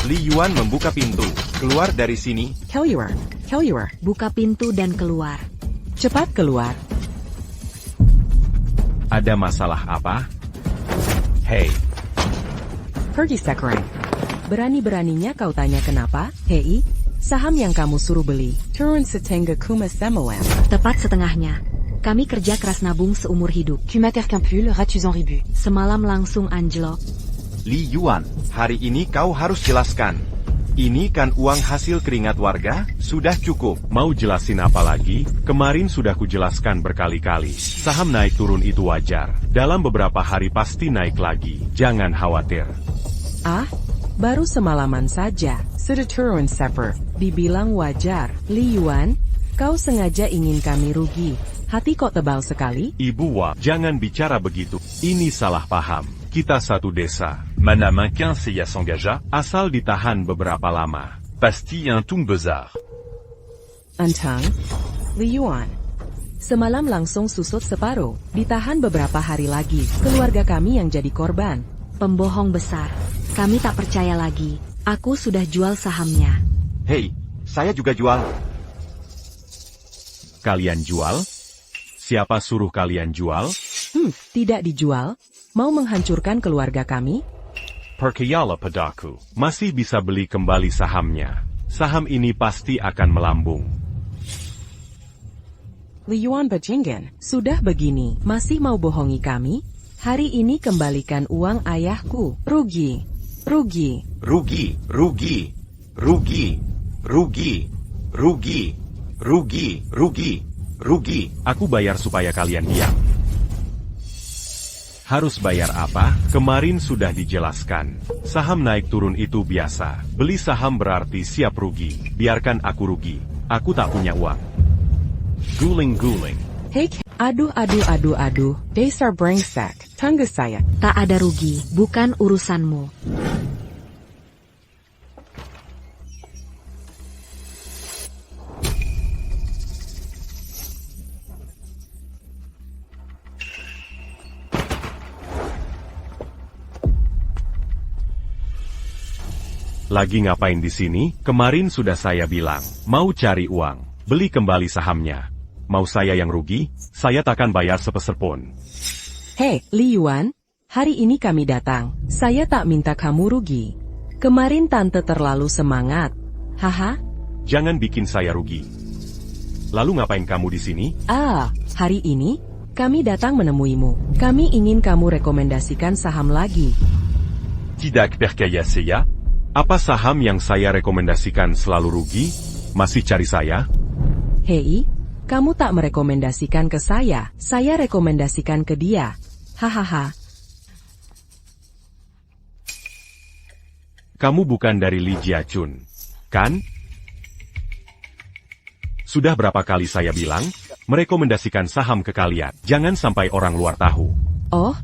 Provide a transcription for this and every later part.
Li Yuan membuka pintu. Keluar dari sini. Kellyur, buka pintu dan keluar. Cepat keluar. Ada masalah apa? Hei, Pergi sekarang. Berani-beraninya kau tanya kenapa? Hei, saham yang kamu suruh beli. Turun setengah kuma semuan. Tepat setengahnya. Kami kerja keras nabung seumur hidup. Tu m'atterques qu'un pull, ratus en ribu. Semalam langsung anjlok. Li Yuan, hari ini kau harus jelaskan. Ini kan uang hasil keringat warga, sudah cukup. Mau jelasin apa lagi? Kemarin sudah kujelaskan berkali-kali. Saham naik turun itu wajar. Dalam beberapa hari pasti naik lagi. Jangan khawatir. Ah, baru semalaman saja. Sudah turun seper. Dibilang wajar. Li Yuan, kau sengaja ingin kami rugi. Hati kok tebal sekali? Ibu Wa, jangan bicara begitu. Ini salah paham. Kita satu desa. Mana mungkin saya s'engagea? Asal ditahan beberapa lama. Pasti un tung besar. Antang, Li Yuan. Semalam langsung susut separuh. Ditahan beberapa hari lagi. Keluarga kami yang jadi korban. Pembohong besar. Kami tak percaya lagi. Aku sudah jual sahamnya. Hei, saya juga jual. Kalian jual? Siapa suruh kalian jual? Tidak dijual. Mau menghancurkan keluarga kami? Percayala padaku, masih bisa beli kembali sahamnya. Saham ini pasti akan melambung. Li Yuan Bajingan, sudah begini, masih mau bohongi kami? Hari ini kembalikan uang ayahku. Rugi. Rugi. Rugi, rugi, rugi, rugi, rugi, rugi, rugi, rugi. Aku bayar supaya kalian diam. Harus bayar apa? Kemarin sudah dijelaskan. Saham naik turun itu biasa. Beli saham berarti siap rugi. Biarkan aku rugi. Aku tak punya uang. Guling-guling. Hei, aduh. Dasar brengsek. Tangga saya. Tak ada rugi, bukan urusanmu. Lagi ngapain di sini? Kemarin sudah saya bilang, mau cari uang, beli kembali sahamnya. Mau saya yang rugi, saya takkan bayar sepeser pun. Hei, Li Yuan, hari ini kami datang. Saya tak minta kamu rugi. Kemarin tante terlalu semangat. Haha. Jangan bikin saya rugi. Lalu ngapain kamu di sini? Hari ini, kami datang menemuimu. Kami ingin kamu rekomendasikan saham lagi. Tidak percaya saya? Apa saham yang saya rekomendasikan selalu rugi? Masih cari saya? Hei, kamu tak merekomendasikan ke saya rekomendasikan ke dia. Hahaha. Kamu bukan dari Li Jiachun, kan? Sudah berapa kali saya bilang, merekomendasikan saham ke kalian. Jangan sampai orang luar tahu. Oh,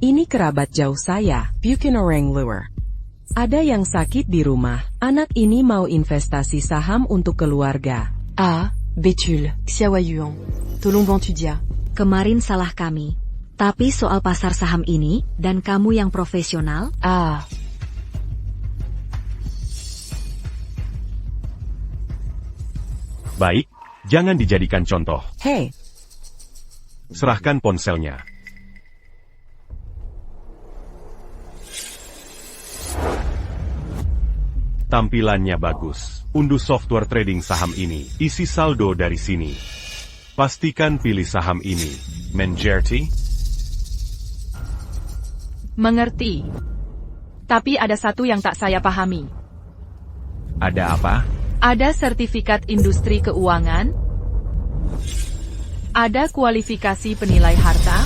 ini kerabat jauh saya, bukan orang luar. Ada yang sakit di rumah. Anak ini mau investasi saham untuk keluarga. Bétul, Xiaowa Yuan. Tolong bantu dia. Kemarin salah kami. Tapi soal pasar saham ini, dan kamu yang profesional, Baik, jangan dijadikan contoh. Hei, Serahkan ponselnya. Tampilannya bagus. Unduh software trading saham ini. Isi saldo dari sini. Pastikan pilih saham ini. Mengerti? Mengerti. Tapi ada satu yang tak saya pahami. Ada apa? Ada sertifikat industri keuangan? Ada kualifikasi penilai harta?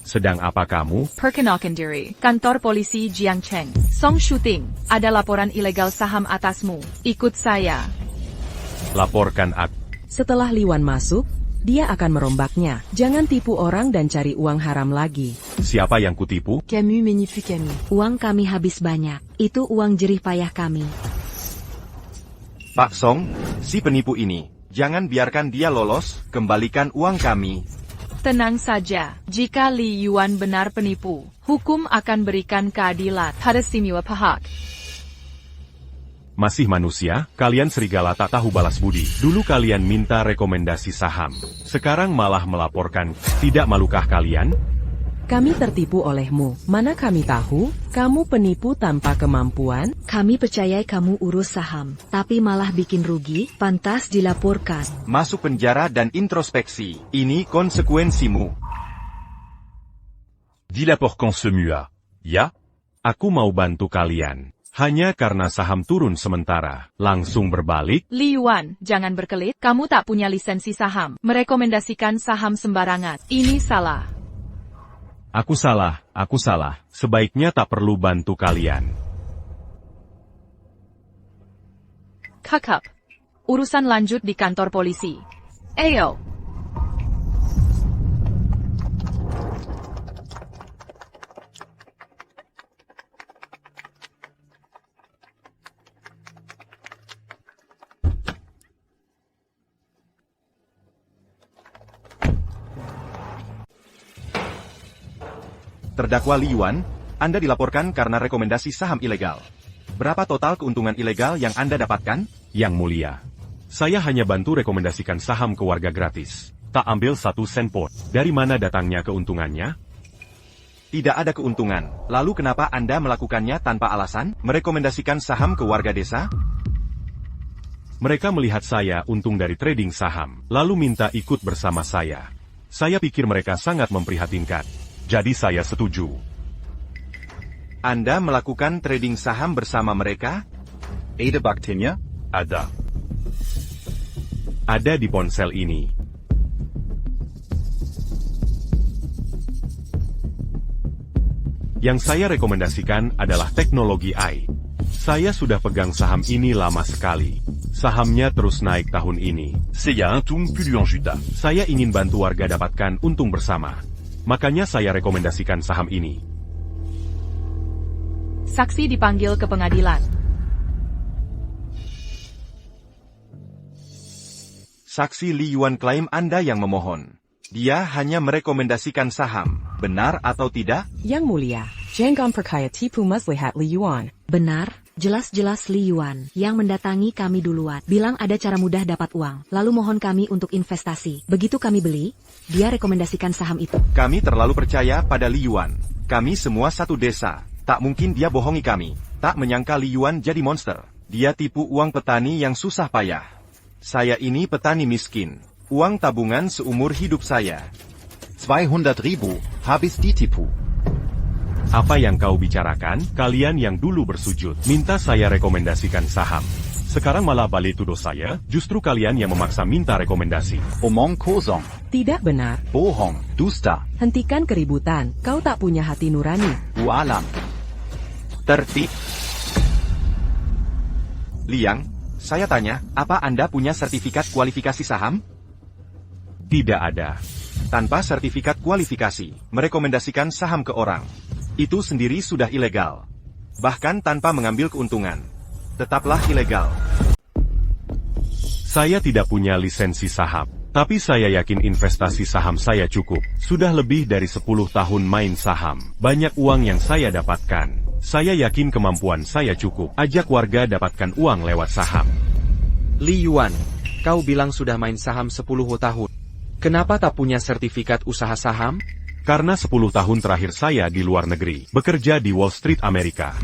Sedang apa kamu? Perkenalkan diri, kantor polisi Jiangcheng. Song Shooting, ada laporan ilegal saham atasmu. Ikut saya. Laporkan aku. setelah Liwan masuk, dia akan merombaknya. Jangan tipu orang dan cari uang haram lagi. Siapa yang kutipu? Camus, mais ni plus Camus. uang kami habis banyak. Itu uang jerih payah kami. Pak Song, si penipu ini. Jangan biarkan dia lolos, kembalikan uang kami. Tenang saja, jika Li Yuan benar penipu, hukum akan berikan keadilan pada semua pihak. Masih manusia, kalian serigala tak tahu balas budi. Dulu kalian minta rekomendasi saham. Sekarang malah melaporkan. Tidak malukah kalian? Kami tertipu olehmu. Mana kami tahu, kamu penipu tanpa kemampuan? Kami percaya kamu urus saham, tapi malah bikin rugi, pantas dilaporkan. Masuk penjara dan introspeksi. Ini konsekuensimu. Dilaporkan semua. Ya? Aku mau bantu kalian. Hanya karena saham turun sementara, langsung berbalik. Li Yuan, jangan berkelit, kamu tak punya lisensi saham. Merekomendasikan saham sembarangan. Ini salah. Aku salah. Sebaiknya tak perlu bantu kalian. Kakak. Urusan lanjut di kantor polisi. Ayo. Terdakwa Li Yuan, Anda dilaporkan karena rekomendasi saham ilegal. Berapa total keuntungan ilegal yang Anda dapatkan? Yang mulia, saya hanya bantu rekomendasikan saham ke warga gratis. Tak ambil 1 sen pun. Dari mana datangnya keuntungannya? Tidak ada keuntungan. Lalu kenapa Anda melakukannya tanpa alasan? Merekomendasikan saham ke warga desa? Mereka melihat saya untung dari trading saham, lalu minta ikut bersama saya. Saya pikir mereka sangat memprihatinkan. Jadi saya setuju. Anda melakukan trading saham bersama mereka? Ada buktinya? Ada. Ada di ponsel ini. Yang saya rekomendasikan adalah teknologi AI. Saya sudah pegang saham ini lama sekali. Sahamnya terus naik tahun ini. Saya ingin bantu warga dapatkan untung bersama. Makanya saya rekomendasikan saham ini. Saksi dipanggil ke pengadilan. Saksi Li Yuan klaim Anda yang memohon. Dia hanya merekomendasikan saham. Benar atau tidak? Yang mulia, jangan percaya tipu muslihat Li Yuan. Benar, jelas-jelas Li Yuan yang mendatangi kami duluan. Bilang ada cara mudah dapat uang, lalu mohon kami untuk investasi. Begitu kami beli, dia rekomendasikan saham itu. Kami terlalu percaya pada Li Yuan. Kami semua satu desa. Tak mungkin dia bohongi kami. Tak menyangka Li Yuan jadi monster. Dia tipu uang petani yang susah payah. Saya ini petani miskin. Uang tabungan seumur hidup saya. 200.000 habis ditipu. Apa yang kau bicarakan? Kalian yang dulu bersujud, minta saya rekomendasikan saham. Sekarang malah balik tuduh saya, justru kalian yang memaksa minta rekomendasi. Omong kosong. Tidak benar. Bohong. Dusta. Hentikan keributan, kau tak punya hati nurani. Walam. Tertib. Liang, saya tanya, apa Anda punya sertifikat kualifikasi saham? Tidak ada. Tanpa sertifikat kualifikasi, merekomendasikan saham ke orang. Itu sendiri sudah ilegal. Bahkan tanpa mengambil keuntungan. Tetaplah ilegal. Saya tidak punya lisensi saham. Tapi saya yakin investasi saham saya cukup. Sudah lebih dari 10 tahun main saham. Banyak uang yang saya dapatkan. Saya yakin kemampuan saya cukup. Ajak warga dapatkan uang lewat saham. Li Yuan, kau bilang sudah main saham 10 tahun. Kenapa tak punya sertifikat usaha saham? Karena 10 tahun terakhir saya di luar negeri. Bekerja di Wall Street, Amerika.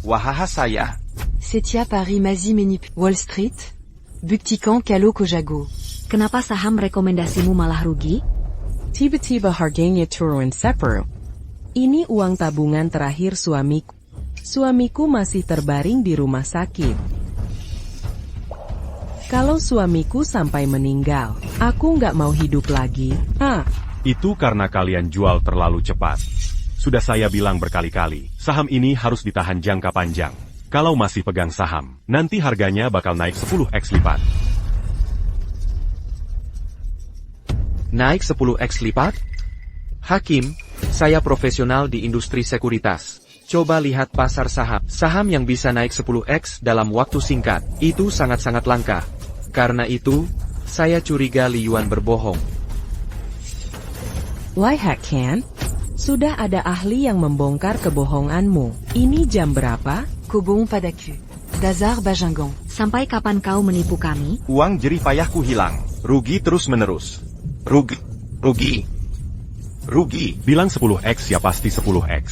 Wahaha saya. Setia Paris Mazi Menip. Wall Street? Buktikan kalau ko jago. Kenapa saham rekomendasimu malah rugi? Tiba-tiba harganya turun seper. Ini uang tabungan terakhir suamiku. Suamiku masih terbaring di rumah sakit. Kalau suamiku sampai meninggal, aku nggak mau hidup lagi. Itu karena kalian jual terlalu cepat. Sudah saya bilang berkali-kali, saham ini harus ditahan jangka panjang. Kalau masih pegang saham, nanti harganya bakal naik 10x lipat. Naik 10x lipat? Hakim, saya profesional di industri sekuritas. Coba lihat pasar saham. Saham yang bisa naik 10x dalam waktu singkat, itu sangat-sangat langka. Karena itu, saya curiga Li Yuan berbohong. Why heck can? Sudah ada ahli yang membongkar kebohonganmu. Ini jam berapa? Cobon Padaku. Dazar Bagingan. Sampai kapan kau menipu kami? Uang jerih payahku hilang. Rugi terus-menerus. Rugi. Rugi. Rugi. Bilang 10x ya pasti 10x.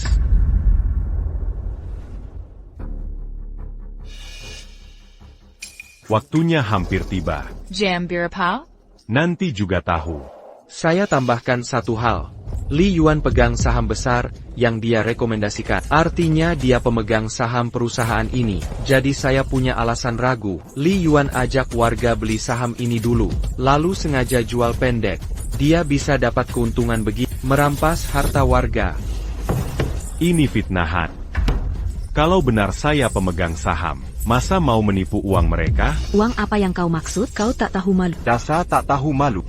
Waktunya hampir tiba. Jam berapa? Nanti juga tahu. Saya tambahkan satu hal. Li Yuan pegang saham besar yang dia rekomendasikan. Artinya dia pemegang saham perusahaan ini. Jadi saya punya alasan ragu. Li Yuan ajak warga beli saham ini dulu, lalu sengaja jual pendek. Dia bisa dapat keuntungan begitu, merampas harta warga. Ini fitnahan. Kalau benar saya pemegang saham, masa mau menipu uang mereka? Uang apa yang kau maksud? Kau tak tahu malu. Dasar tak tahu malu.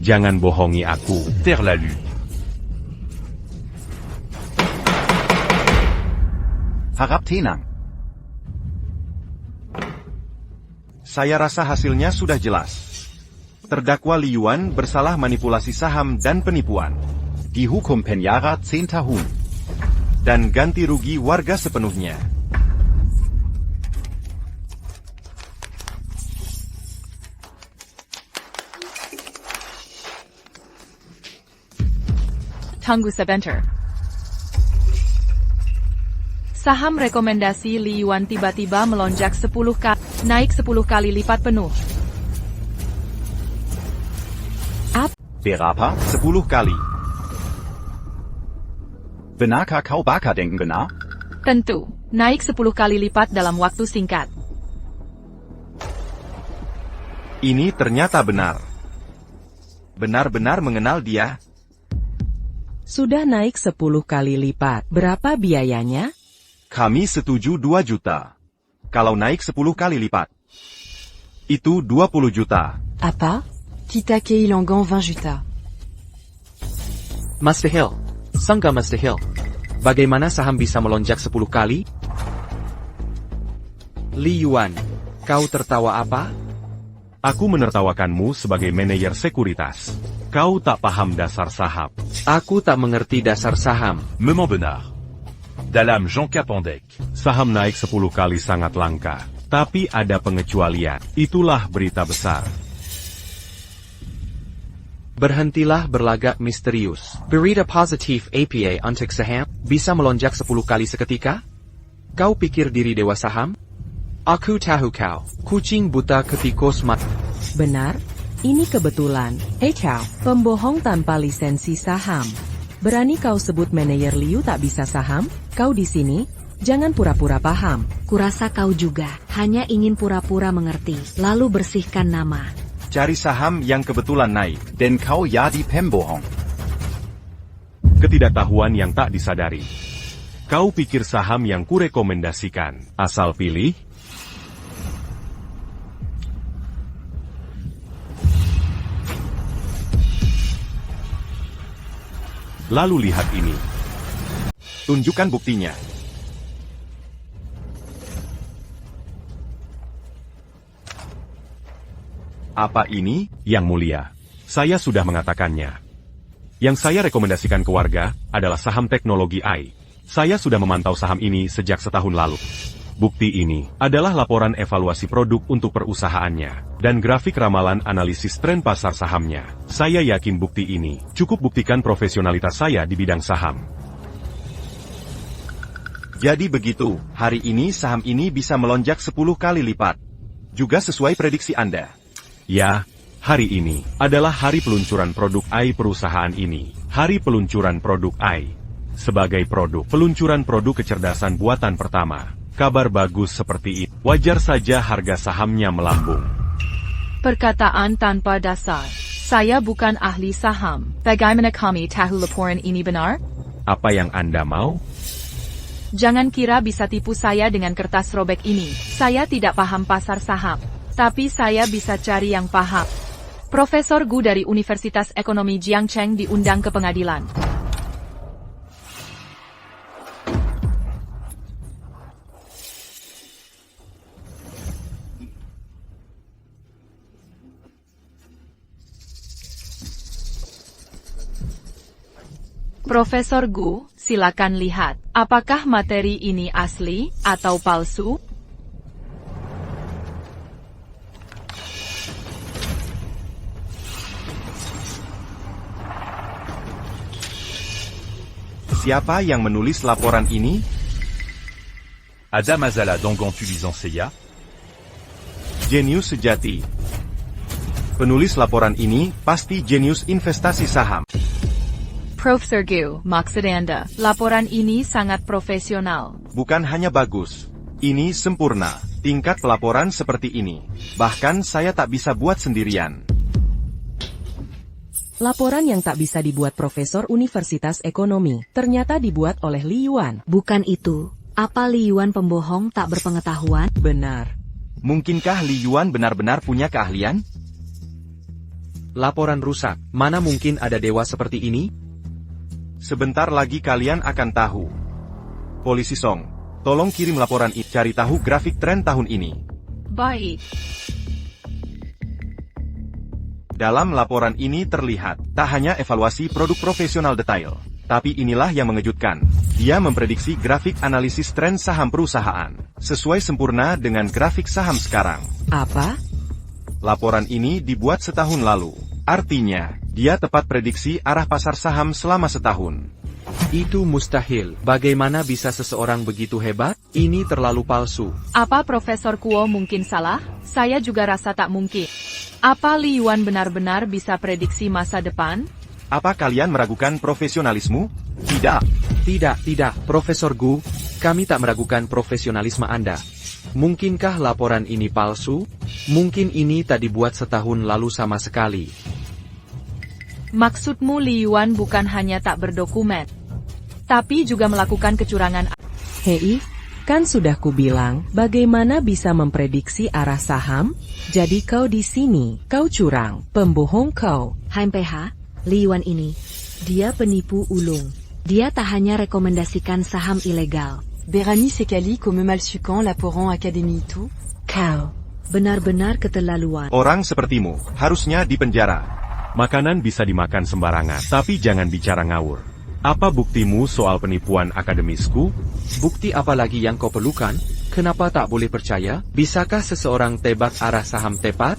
Jangan bohongi aku. Terlalu. Harap tenang. Saya rasa hasilnya sudah jelas. Terdakwa Li Yuan bersalah manipulasi saham dan penipuan. Dihukum penjara 10 tahun. Dan ganti rugi warga sepenuhnya. Tunggu sebentar. Saham rekomendasi Li Yuan tiba-tiba melonjak 10 kali, naik 10 kali lipat penuh. Berapa? 10 kali. Benarkah kau bakal denken benar? Tentu, naik 10 kali lipat dalam waktu singkat. Ini ternyata benar. Benar-benar mengenal dia. Sudah naik 10 kali lipat. Berapa biayanya? Kami setuju 2 juta. Kalau naik 10 kali lipat. Itu 20 juta. Apa? Kita kehilangan 20 juta. Mustahil. Sangka mustahil. Bagaimana saham bisa melonjak 10 kali? Li Yuan, kau tertawa apa? Aku menertawakanmu sebagai manajer sekuritas. Kau tak paham dasar saham. Aku tak mengerti dasar saham. Memang benar. Dalam jangka pendek, saham naik 10 kali sangat langka. Tapi ada pengecualian. Itulah berita besar. Berhentilah berlagak misterius. Berita positif APA untuk saham bisa melonjak 10 kali seketika? Kau pikir diri dewa saham? Aku tahu kau, kucing buta ketikus mat. Benar? Ini kebetulan. Hei kau, pembohong tanpa lisensi saham. Berani kau sebut manajer Liu tak bisa saham? Kau di sini? Jangan pura-pura paham. Kurasa kau juga hanya ingin pura-pura mengerti, lalu bersihkan nama. Cari saham yang kebetulan naik. Denn kau jadi pembohong. Ketidaktahuan yang tak disadari. Kau pikir saham yang kurekomendasikan, asal pilih? Lalu lihat ini. Tunjukkan buktinya. Apa ini, Yang Mulia? Saya sudah mengatakannya. Yang saya rekomendasikan ke warga adalah saham teknologi AI. Saya sudah memantau saham ini sejak setahun lalu. Bukti ini adalah laporan evaluasi produk untuk perusahaannya, dan grafik ramalan analisis tren pasar sahamnya. Saya yakin bukti ini cukup buktikan profesionalitas saya di bidang saham. Jadi begitu, hari ini saham ini bisa melonjak 10 kali lipat. Juga sesuai prediksi Anda. Ya, hari ini adalah hari peluncuran produk AI perusahaan ini. Hari peluncuran produk AI. Sebagai produk peluncuran produk kecerdasan buatan pertama. Kabar bagus seperti itu. Wajar saja harga sahamnya melambung. Perkataan tanpa dasar. Saya bukan ahli saham. Bagaimana kami tahu laporan ini benar? Apa yang Anda mau? Jangan kira bisa tipu saya dengan kertas robek ini. Saya tidak paham pasar saham. Tapi saya bisa cari yang paham. Profesor Gu dari Universitas Ekonomi Jiangcheng diundang ke pengadilan. Profesor Gu, silakan lihat. Apakah materi ini asli atau palsu? Siapa yang menulis laporan ini? Ada masalah donc en utilisant Seiya? Jenius sejati. Penulis laporan ini pasti jenius investasi saham. Profesor Gu, maksud Anda, laporan ini sangat profesional. Bukan hanya bagus. Ini sempurna. Tingkat pelaporan seperti ini. Bahkan saya tak bisa buat sendirian. Laporan yang tak bisa dibuat Profesor Universitas Ekonomi, ternyata dibuat oleh Li Yuan. Bukan itu. Apa Li Yuan pembohong tak berpengetahuan? Benar. Mungkinkah Li Yuan benar-benar punya keahlian? Laporan rusak. Mana mungkin ada dewa seperti ini? Sebentar lagi kalian akan tahu. Polisi Song, tolong kirim laporan ini. Cari tahu grafik tren tahun ini. Baik. Dalam laporan ini terlihat, tak hanya evaluasi produk profesional detail. Tapi inilah yang mengejutkan. Dia memprediksi grafik analisis tren saham perusahaan. Sesuai sempurna dengan grafik saham sekarang. Apa? Laporan ini dibuat setahun lalu. Artinya, dia tepat prediksi arah pasar saham selama setahun. Itu mustahil. Bagaimana bisa seseorang begitu hebat? Ini terlalu palsu. Apa Profesor Kuo mungkin salah? Saya juga rasa tak mungkin. Apa Li Yuan benar-benar bisa prediksi masa depan? Apa kalian meragukan profesionalisme? Tidak. Tidak, Profesor Gu, kami tak meragukan profesionalisme Anda. Mungkinkah laporan ini palsu? Mungkin ini tak dibuat setahun lalu sama sekali. Maksudmu Li Yuan bukan hanya tak berdokumen, tapi juga melakukan kecurangan. Hei, kan sudah kubilang, bagaimana bisa memprediksi arah saham? Jadi kau di sini, kau curang, pembohong kau. HMPH, Li Yuan ini, dia penipu ulung. Dia tak hanya rekomendasikan saham ilegal. Béranis et Kali comme Malsukan laporan Académie tout. Kau, benar-benar keterlaluan. Orang sepertimu, harusnya dipenjara. Makanan bisa dimakan sembarangan, tapi jangan bicara ngawur. Apa buktimu soal penipuan akademisku? Bukti apa lagi yang kau perlukan? Kenapa tak boleh percaya? Bisakah seseorang tebak arah saham tepat?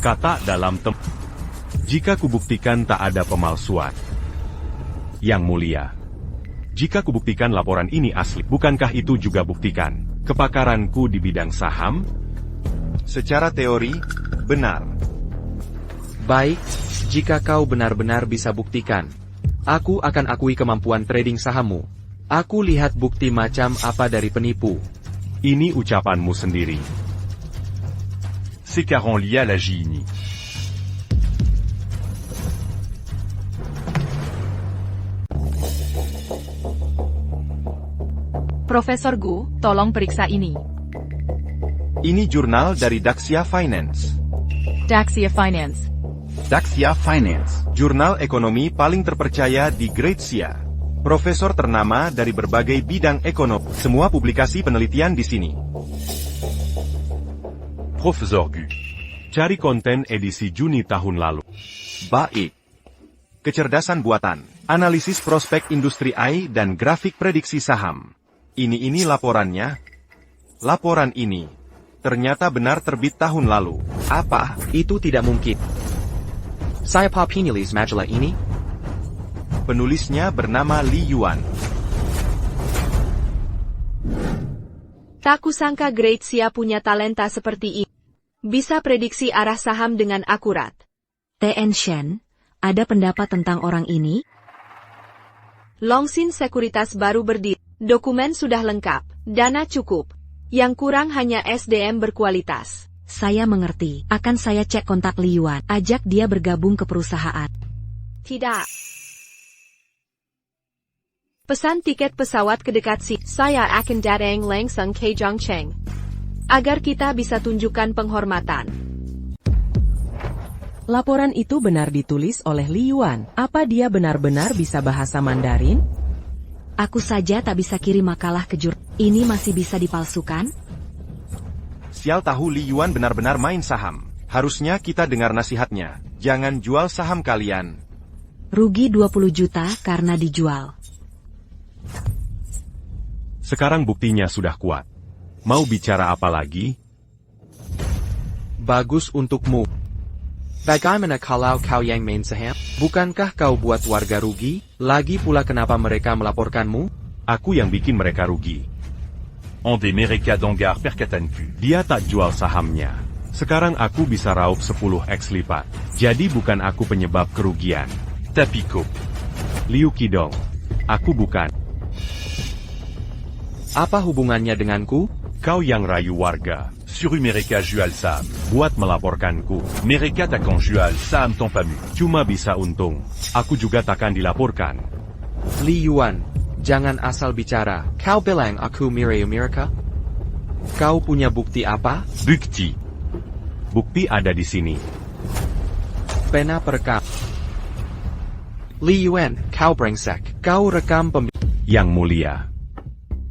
Kata dalam jika kubuktikan tak ada pemalsuan. Yang mulia, jika kubuktikan laporan ini asli, bukankah itu juga buktikan kepakaranku di bidang saham? Secara teori, benar. Baik, jika kau benar-benar bisa buktikan, aku akan akui kemampuan trading sahammu. Aku lihat bukti macam apa dari penipu. Ini ucapanmu sendiri. C'est car en lié à la Gini. Profesor Gu, tolong periksa ini. Ini jurnal dari Daxia Finance. Daxia Finance. Daxia Finance. Jurnal ekonomi paling terpercaya di Great Asia. Profesor ternama dari berbagai bidang ekonomi. Semua publikasi penelitian di sini. Professeur Gu. Cari konten edisi Juni tahun lalu. Baik. Kecerdasan buatan, analisis prospek industri AI dan grafik prediksi saham. Ini laporannya. Laporan ini ternyata benar terbit tahun lalu. Apa? Itu tidak mungkin. Saya penulis majalah ini. Penulisnya bernama Li Yuan. Tak kusangka Great Asia punya talenta seperti ini. Bisa prediksi arah saham dengan akurat. TN Shen, ada pendapat tentang orang ini? Longsin Sekuritas baru berdiri. Dokumen sudah lengkap. Dana cukup. Yang kurang hanya SDM berkualitas. Saya mengerti. Akan saya cek kontak Li Yuan. Ajak dia bergabung ke perusahaan. Tidak. Pesan tiket pesawat ke dekat sini. Saya akan datang langsung ke Zhongcheng. Agar kita bisa tunjukkan penghormatan. Laporan itu benar ditulis oleh Li Yuan. Apa dia benar-benar bisa bahasa Mandarin? Aku saja tak bisa kirim makalah ke jurnal. Ini masih bisa dipalsukan? Sial tahu Li Yuan benar-benar main saham. Harusnya kita dengar nasihatnya. Jangan jual saham kalian. Rugi 20 juta karena dijual. Sekarang buktinya sudah kuat. Mau bicara apa lagi? Bagus untukmu. Bagaimana kalau kau yang main saham? Bukankah kau buat warga rugi? Lagi pula kenapa mereka melaporkanmu? Aku yang bikin mereka rugi. Onde mereka dongar perkatanku. Dia tak jual sahamnya. Sekarang aku bisa raup 10x lipat. Jadi bukan aku penyebab kerugian. Tapiko. Liu Qidong. Aku bukan. Apa hubungannya denganku? Kau yang rayu warga. Sur mereka jual saham. Buat melaporkanku. Mereka takkan jual saham tanpa mu. Cuma bisa untung. Aku juga takkan dilaporkan. Li Yuan, jangan asal bicara. Kau bilang aku mirip mereka? Kau punya bukti apa? Bukti. Bukti ada di sini. Pena perekam. Li Yuan, kau brengsek. Kau rekam Yang mulia.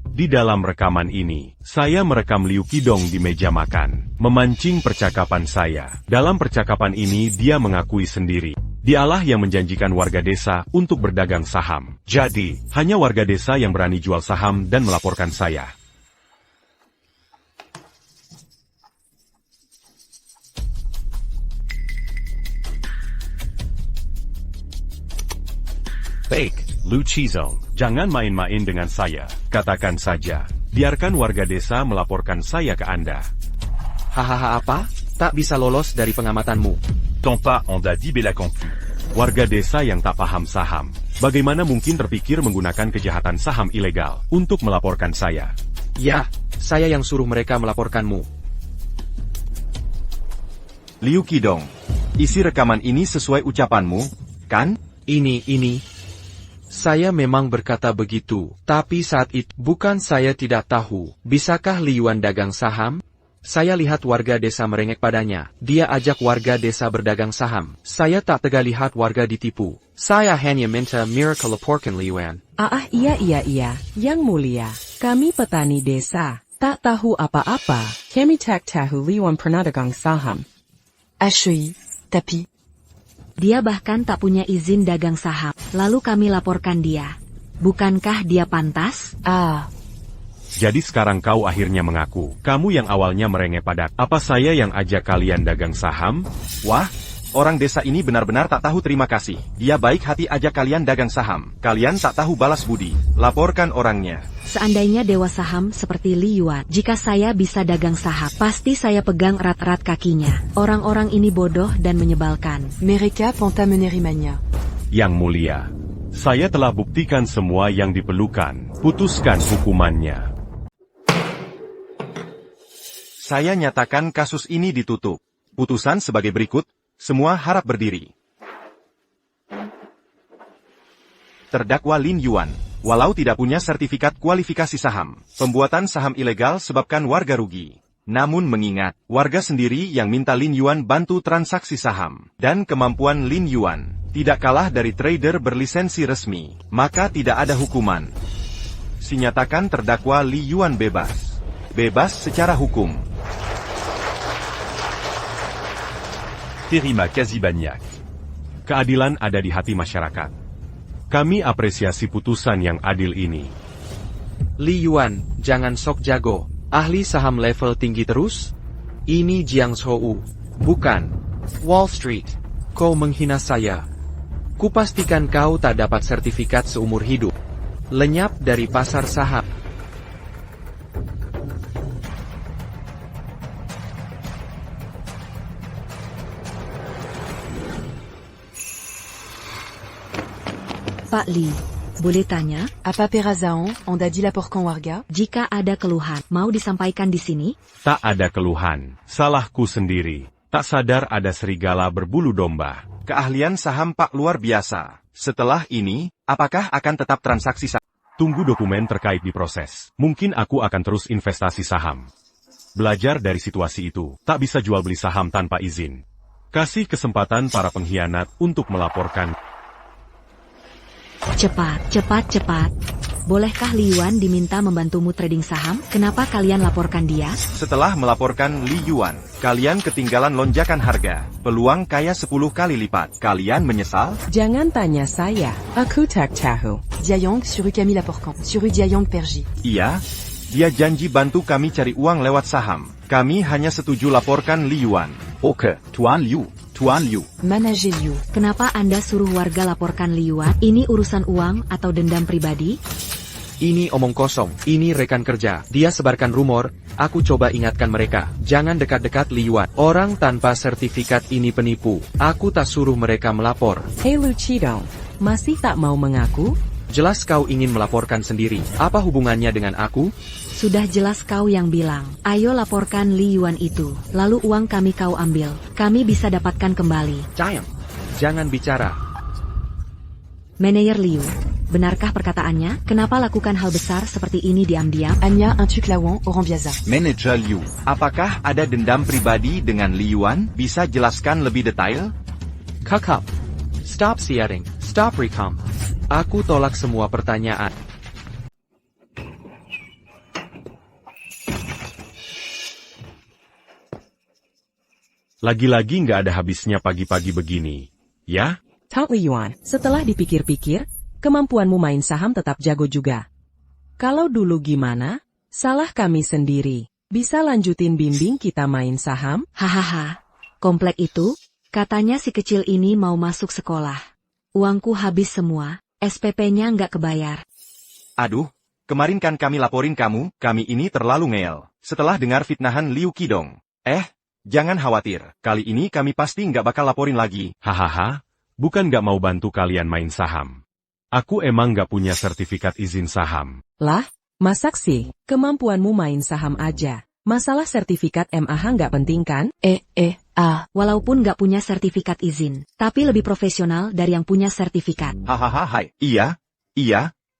Di dalam rekaman ini, saya merekam Liu Qidong di meja makan, memancing percakapan saya. Dalam percakapan ini dia mengakui sendiri, dialah yang menjanjikan warga desa untuk berdagang saham. Jadi, hanya warga desa yang berani jual saham dan melaporkan saya. Fake, Lu Qizong. Jangan main-main dengan saya. Katakan saja. Biarkan warga desa melaporkan saya ke Anda. Hahaha apa? Tak bisa lolos dari pengamatanmu. Tampa onda di bela confu. Warga desa yang tak paham saham. Bagaimana mungkin terpikir menggunakan kejahatan saham ilegal untuk melaporkan saya? Ya, saya yang suruh mereka melaporkanmu. Liu Qidong, isi rekaman ini sesuai ucapanmu, kan? Ini. Saya memang berkata begitu, tapi saat itu, bukan saya tidak tahu, bisakah Li Yuan dagang saham? Saya lihat warga desa merengek padanya, dia ajak warga desa berdagang saham. Saya tak tega lihat warga ditipu. Saya hanya minta mereka laporkan Li Yuan. Iya, Yang mulia, kami petani desa, tak tahu apa-apa. Kami tak tahu Li Yuan pernah dagang saham. HEI, tapi... Dia bahkan tak punya izin dagang saham. Lalu kami laporkan dia. Bukankah dia pantas? Jadi sekarang kau akhirnya mengaku. Kamu yang awalnya merengek pada. Apa saya yang ajak kalian dagang saham? Wah, orang desa ini benar-benar tak tahu terima kasih. Dia baik hati ajak kalian dagang saham. Kalian tak tahu balas budi. Laporkan orangnya. Seandainya dewa saham seperti Li Yuan, jika saya bisa dagang saham, pasti saya pegang erat-erat kakinya. Orang-orang ini bodoh dan menyebalkan. Mereka Pentamenerimania. Yang mulia, saya telah buktikan semua yang diperlukan. Putuskan hukumannya. Saya nyatakan kasus ini ditutup. Putusan sebagai berikut, semua harap berdiri. Terdakwa Lin Yuan, walau tidak punya sertifikat kualifikasi saham, pembuatan saham ilegal sebabkan warga rugi. Namun mengingat, warga sendiri yang minta Lin Yuan bantu transaksi saham, dan kemampuan Lin Yuan tidak kalah dari trader berlisensi resmi, maka tidak ada hukuman. Dinyatakan terdakwa Li Yuan bebas. Bebas secara hukum. Terima kasih banyak. Keadilan ada di hati masyarakat. Kami apresiasi putusan yang adil ini. Li Yuan, jangan sok jago. Ahli saham level tinggi terus? Ini Jiangshou, bukan Wall Street. Kau menghina saya. Kupastikan kau tak dapat sertifikat seumur hidup. Lenyap dari pasar saham. Pak Li, boleh tanya? Apa Perazaan, on a dit laporkan warga? Jika ada keluhan, mau disampaikan di sini? Tak ada keluhan. Salahku sendiri. Tak sadar ada serigala berbulu domba. Keahlian saham Pak luar biasa. Setelah ini, apakah akan tetap transaksi saham? Tunggu dokumen terkait diproses. Mungkin aku akan terus investasi saham. Belajar dari situasi itu, tak bisa jual beli saham tanpa izin. Kasih kesempatan para pengkhianat untuk melaporkan. Cepat. Bolehkah Li Yuan diminta membantumu trading saham? Kenapa kalian laporkan dia? Setelah melaporkan Li Yuan, kalian ketinggalan lonjakan harga. Peluang kaya 10 kali lipat. Kalian menyesal? Jangan tanya saya. Aku tak tahu. Diayong sur Ukami Laporcan. Sur Diayong Perji. Iya, dia janji bantu kami cari uang lewat saham. Kami hanya setuju laporkan Li Yuan. Oke, Tuan Liu. Tuan Liu. Manager Liu. Kenapa Anda suruh warga laporkan Li Yuan? Ini urusan uang atau dendam pribadi? Ini omong kosong, ini rekan kerja. Dia sebarkan rumor, aku coba ingatkan mereka. Jangan dekat-dekat Li Yuan. Orang tanpa sertifikat ini penipu. Aku tak suruh mereka melapor. Hei Lucidong, masih tak mau mengaku? Jelas kau ingin melaporkan sendiri. Apa hubungannya dengan aku? Sudah jelas kau yang bilang. Ayo laporkan Li Yuan itu. Lalu uang kami kau ambil. Kami bisa dapatkan kembali. Jangan bicara. Manajer Liu, benarkah perkataannya? Kenapa lakukan hal besar seperti ini diam-diam? Anya Intuk Lawang Orambiaza. Manager Liu. Apakah ada dendam pribadi dengan Li Yuan? Bisa jelaskan lebih detail? Kakak, stop sharing, stop recom. Aku tolak semua pertanyaan. Lagi-lagi nggak ada habisnya pagi-pagi begini. Ya? Tang Li Yuan, setelah dipikir-pikir, kemampuanmu main saham tetap jago juga. Kalau dulu gimana? Salah kami sendiri. Bisa lanjutin bimbing kita main saham? Hahaha. Komplek itu, katanya si kecil ini mau masuk sekolah. Uangku habis semua, SPP-nya nggak kebayar. Aduh, kemarin kan kami laporin kamu, kami ini terlalu ngeyel. Setelah dengar fitnahan Liu Qidong. Jangan khawatir, kali ini kami pasti nggak bakal laporin lagi. Hahaha, bukan nggak mau bantu kalian main saham. Aku emang nggak punya sertifikat izin saham. Lah, masak sih, kemampuanmu main saham aja. Masalah sertifikat MAH nggak penting kan? Walaupun nggak punya sertifikat izin, tapi lebih profesional dari yang punya sertifikat. Hahaha, hai. Iya,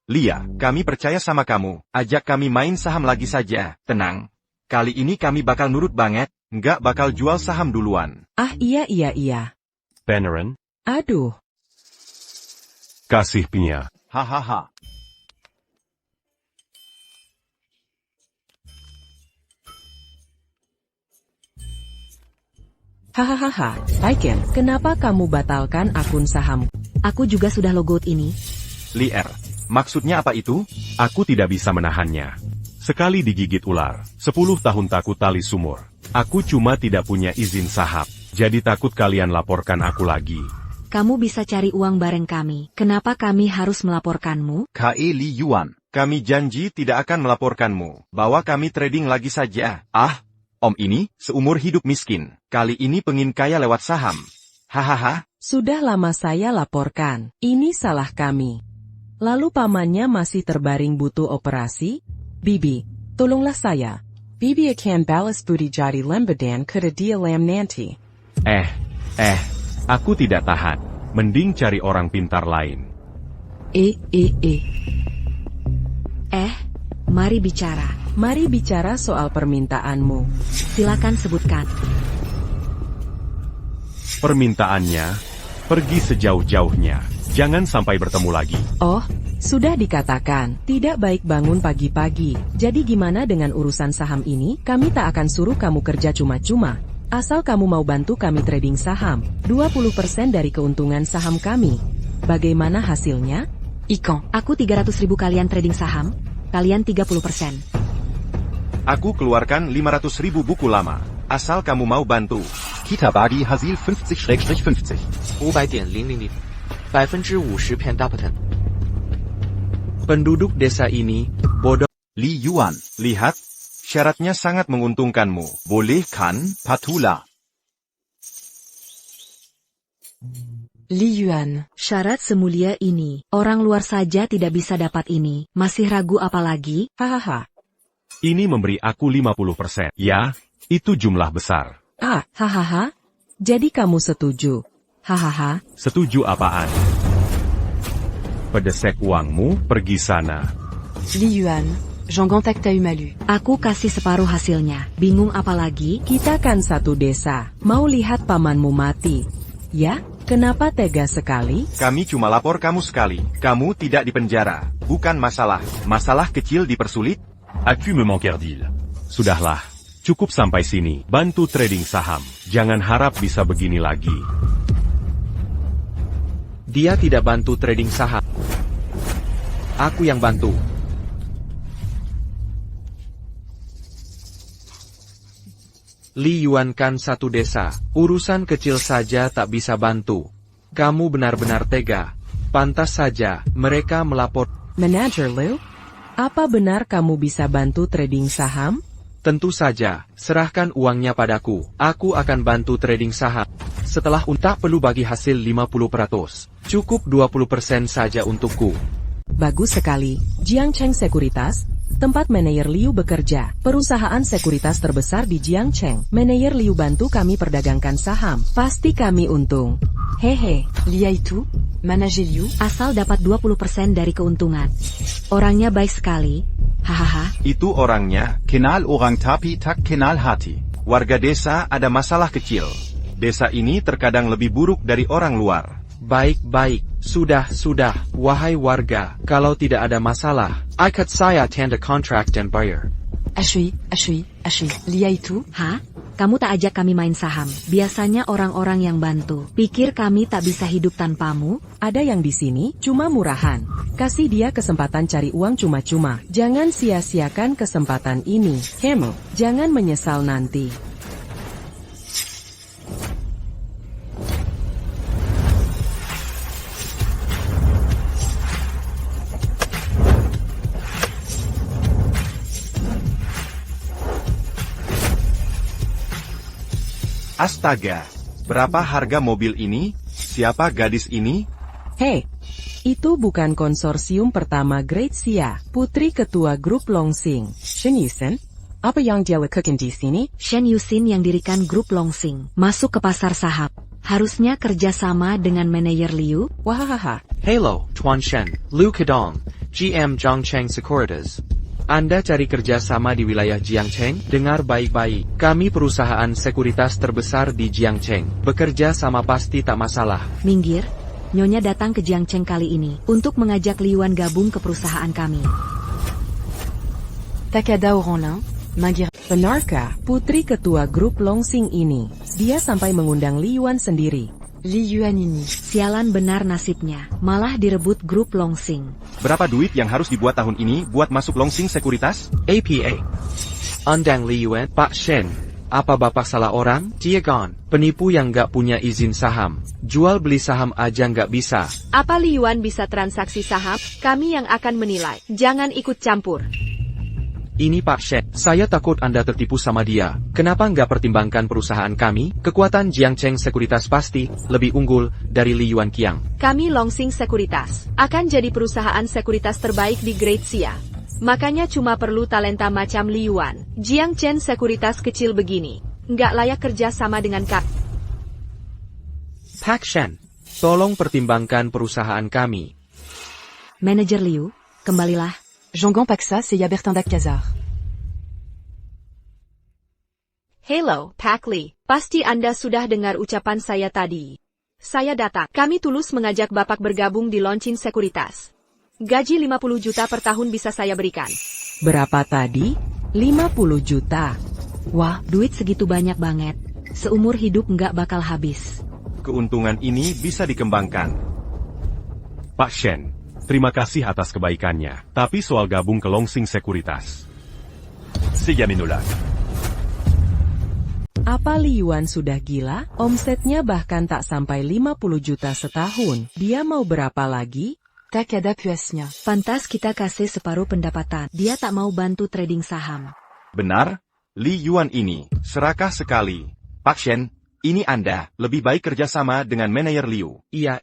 Lia, kami percaya sama kamu. Ajak kami main saham lagi saja. Tenang. Kali ini kami bakal nurut banget, nggak bakal jual saham duluan. Iya. Beneran? Aduh. Kasih punya. Hahaha. Hahaha, Aiken, kenapa kamu batalkan akun saham? Aku juga sudah logout ini. Lier, maksudnya apa itu? Aku tidak bisa menahannya. Sekali digigit ular, 10 tahun takut tali sumur. Aku cuma tidak punya izin saham, jadi takut kalian laporkan aku lagi. Kamu bisa cari uang bareng kami. Kenapa kami harus melaporkanmu? K.E. Li Yuan, kami janji tidak akan melaporkanmu. Bawa kami trading lagi saja. Om ini, seumur hidup miskin. Kali ini pengin kaya lewat saham. Hahaha. Sudah lama saya laporkan. Ini salah kami. Lalu pamannya masih terbaring butuh operasi? Bibi, tolonglah saya. Bibi akan balas budi jadi lembadan ke dia lam nanti. Aku tidak tahan. Mending cari orang pintar lain. Mari bicara. Mari bicara soal permintaanmu. Silakan sebutkan. Permintaannya, pergi sejauh-jauhnya. Jangan sampai bertemu lagi. Oh, sudah dikatakan, tidak baik bangun pagi-pagi. Jadi gimana dengan urusan saham ini? Kami tak akan suruh kamu kerja cuma-cuma. Asal kamu mau bantu kami trading saham. 20% dari keuntungan saham kami. Bagaimana hasilnya? Ikan, aku 300.000 kalian trading saham, kalian 30%. Aku keluarkan 500.000 buku lama. Asal kamu mau bantu. Kita bagi hasil 50/50. 500.000, 50% pendapatan. Penduduk desa ini, bodoh. Li Yuan, lihat. Syaratnya sangat menguntungkanmu. Boleh kan, Patula? Li Yuan. Syarat semulia ini, orang luar saja tidak bisa dapat ini. Masih ragu apa lagi? Hahaha. Ini memberi aku 50%. Ya, itu jumlah besar. Hahaha. Jadi kamu setuju? Hahaha. Setuju apaan? Pedesek uangmu, pergi sana. Li Yuan. Jean-Gantak Taumalu. Aku kasih separuh hasilnya. Bingung apa lagi? Kita kan satu desa. Mau lihat pamanmu mati. Ya? Kenapa tega sekali? Kami cuma lapor kamu sekali. Kamu tidak dipenjara. Bukan masalah. Masalah kecil dipersulit. As-tu me manquer deal? Sudahlah, cukup sampai sini. Bantu trading saham. Jangan harap bisa begini lagi. Dia tidak bantu trading saham. Aku yang bantu. Li Yuan kan satu desa, urusan kecil saja tak bisa bantu. Kamu benar-benar tega. Pantas saja, mereka melapor. Manager Liu? Apa benar kamu bisa bantu trading saham? Tentu saja, serahkan uangnya padaku. Aku akan bantu trading saham. Setelah tak perlu bagi hasil 50%. Cukup 20% saja untukku. Bagus sekali. Jiangcheng Sekuritas, tempat Manajer Liu bekerja. Perusahaan sekuritas terbesar di Jiangcheng. Manajer Liu bantu kami perdagangkan saham. Pasti kami untung. Hehe. Lia itu, manager Liu. Asal dapat 20% dari keuntungan. Orangnya baik sekali. Hahaha. Itu orangnya. Kenal orang tapi tak kenal hati. Warga desa ada masalah kecil. Desa ini terkadang lebih buruk dari orang luar. Baik-baik, sudah, wahai warga, kalau tidak ada masalah, ikat saya tanda kontrak dan bayar. Ashui. Lia itu? Hah? Kamu tak ajak kami main saham. Biasanya orang-orang yang bantu. Pikir kami tak bisa hidup tanpamu? Ada yang di sini, cuma murahan. Kasih dia kesempatan cari uang cuma-cuma. Jangan sia-siakan kesempatan ini. Hemo, jangan menyesal nanti. Astaga, berapa harga mobil ini? Siapa gadis ini? Hei, itu bukan konsorsium pertama Great Xia, putri ketua grup Longsing. Shen Yusen, apa yang dia lakukan di sini? Shen Yusin yang dirikan grup Longsing. Masuk ke pasar saham. Harusnya kerjasama dengan manajer Liu. Wahahaha. Hello, Tuan Shen, Liu Kedong, GM Jiangcheng Securities. Anda cari kerja sama di wilayah Jiangcheng? Dengar baik-baik, kami perusahaan sekuritas terbesar di Jiangcheng. Bekerja sama pasti tak masalah. Minggir, Nyonya datang ke Jiangcheng kali ini untuk mengajak Liuan gabung ke perusahaan kami. Takada Oranlin, Manggir. Benarkah putri ketua grup Longsing ini? Dia sampai mengundang Liuan sendiri. Li Yuan ini. Sialan benar nasibnya, malah direbut grup Longsing. Berapa duit yang harus dibuat tahun ini buat masuk Longsing Sekuritas? APA. Undang Li Yuan, Pak Shen. Apa bapak salah orang? Jiagon, penipu yang gak punya izin saham. Jual beli saham aja gak bisa. Apa Li Yuan bisa transaksi saham? Kami yang akan menilai. Jangan ikut campur. Ini Pak Shen, saya takut Anda tertipu sama dia. Kenapa nggak pertimbangkan perusahaan kami? Kekuatan Jiangcheng Sekuritas pasti lebih unggul dari Li Yuan Qiang. Kami Longsing Sekuritas akan jadi perusahaan sekuritas terbaik di Great Xia. Makanya cuma perlu talenta macam Li Yuan. Jiangcheng Sekuritas kecil begini, nggak layak kerja sama dengan Kak. Pak Shen, tolong pertimbangkan perusahaan kami. Manajer Liu, kembalilah. Jongan Paksa, c'est Bertin Dakazar. Hello, Pak Li. Pasti Anda sudah dengar ucapan saya tadi. Saya datang. Kami tulus mengajak Bapak bergabung di Longsing Sekuritas. Gaji 50 juta per tahun bisa saya berikan. Berapa tadi? 50 juta. Wah, duit segitu banyak banget. Seumur hidup nggak bakal habis. Keuntungan ini bisa dikembangkan. Pak Shen, terima kasih atas kebaikannya. Tapi soal gabung ke Longsing Sekuritas. C'est Yamenola. Apa Li Yuan sudah gila? Omsetnya bahkan tak sampai 50 juta setahun. Dia mau berapa lagi? Takada Puasnya. Pantas kita kasih separuh pendapatan. Dia tak mau bantu trading saham. Benar? Li Yuan ini serakah sekali. Pak Shen, ini Anda lebih baik kerjasama dengan manajer Liu. Iya.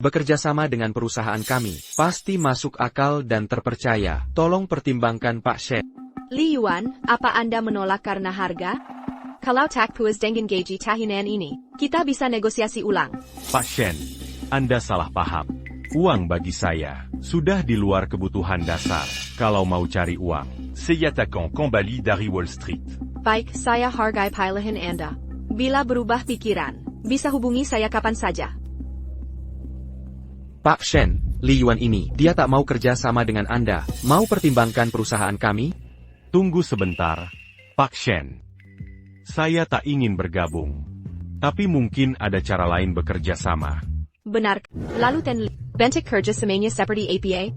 Bekerja sama dengan perusahaan kami. Pasti masuk akal dan terpercaya. Tolong pertimbangkan Pak Shen. Li Yuan, apa Anda menolak karena harga? Kalau tak puas dengan gaji tahunan ini, kita bisa negosiasi ulang. Pak Shen, Anda salah paham. Uang bagi saya sudah di luar kebutuhan dasar. Kalau mau cari uang, C'est Yatakan Kambali dari Wall Street. Baik, saya hargai pilihan Anda. Bila berubah pikiran, bisa hubungi saya kapan saja. Pak Shen, Li Yuan ini, dia tak mau kerja sama dengan Anda. Mau pertimbangkan perusahaan kami? Tunggu sebentar, Pak Shen. Saya tak ingin bergabung. Tapi mungkin ada cara lain bekerja sama. Benar. Lalu Tenli, bentuk kerja samanya seperti APA?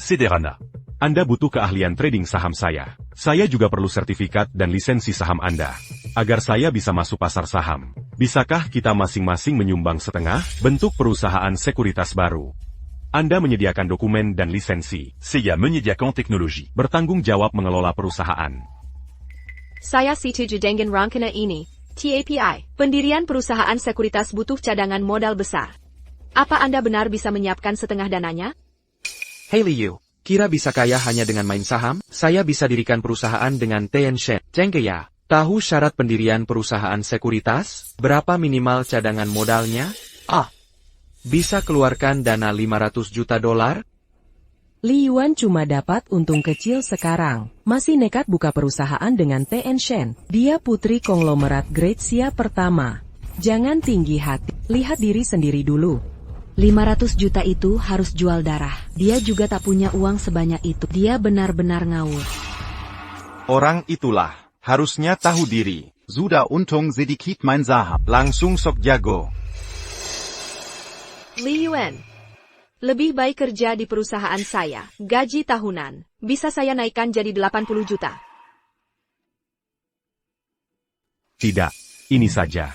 Sederhana. Anda butuh keahlian trading saham saya. Saya juga perlu sertifikat dan lisensi saham Anda. Agar saya bisa masuk pasar saham. Bisakah kita masing-masing menyumbang setengah bentuk perusahaan sekuritas baru? Anda menyediakan dokumen dan lisensi. Saya menyediakan teknologi. Bertanggung jawab mengelola perusahaan. Saya setuju dengan rencana ini. TAPI, pendirian perusahaan sekuritas butuh cadangan modal besar. Apa Anda benar bisa menyiapkan setengah dananya? Hei Liu, kira bisa kaya hanya dengan main saham? Saya bisa dirikan perusahaan dengan Tencent. Cengkeya, tahu syarat pendirian perusahaan sekuritas? Berapa minimal cadangan modalnya? Bisa keluarkan dana 500 juta dolar? Li Yuan cuma dapat untung kecil sekarang. Masih nekat buka perusahaan dengan Tencent. Dia putri konglomerat Grazia pertama. Jangan tinggi hati. Lihat diri sendiri dulu. 500 juta itu harus jual darah. Dia juga tak punya uang sebanyak itu. Dia benar-benar ngawur. Orang itulah, harusnya tahu diri. Sudah untung sedikit main saham. Langsung sok jago. Li Yuan. Lebih baik kerja di perusahaan saya. Gaji tahunan. Bisa saya naikkan jadi 80 juta. Tidak, ini saja.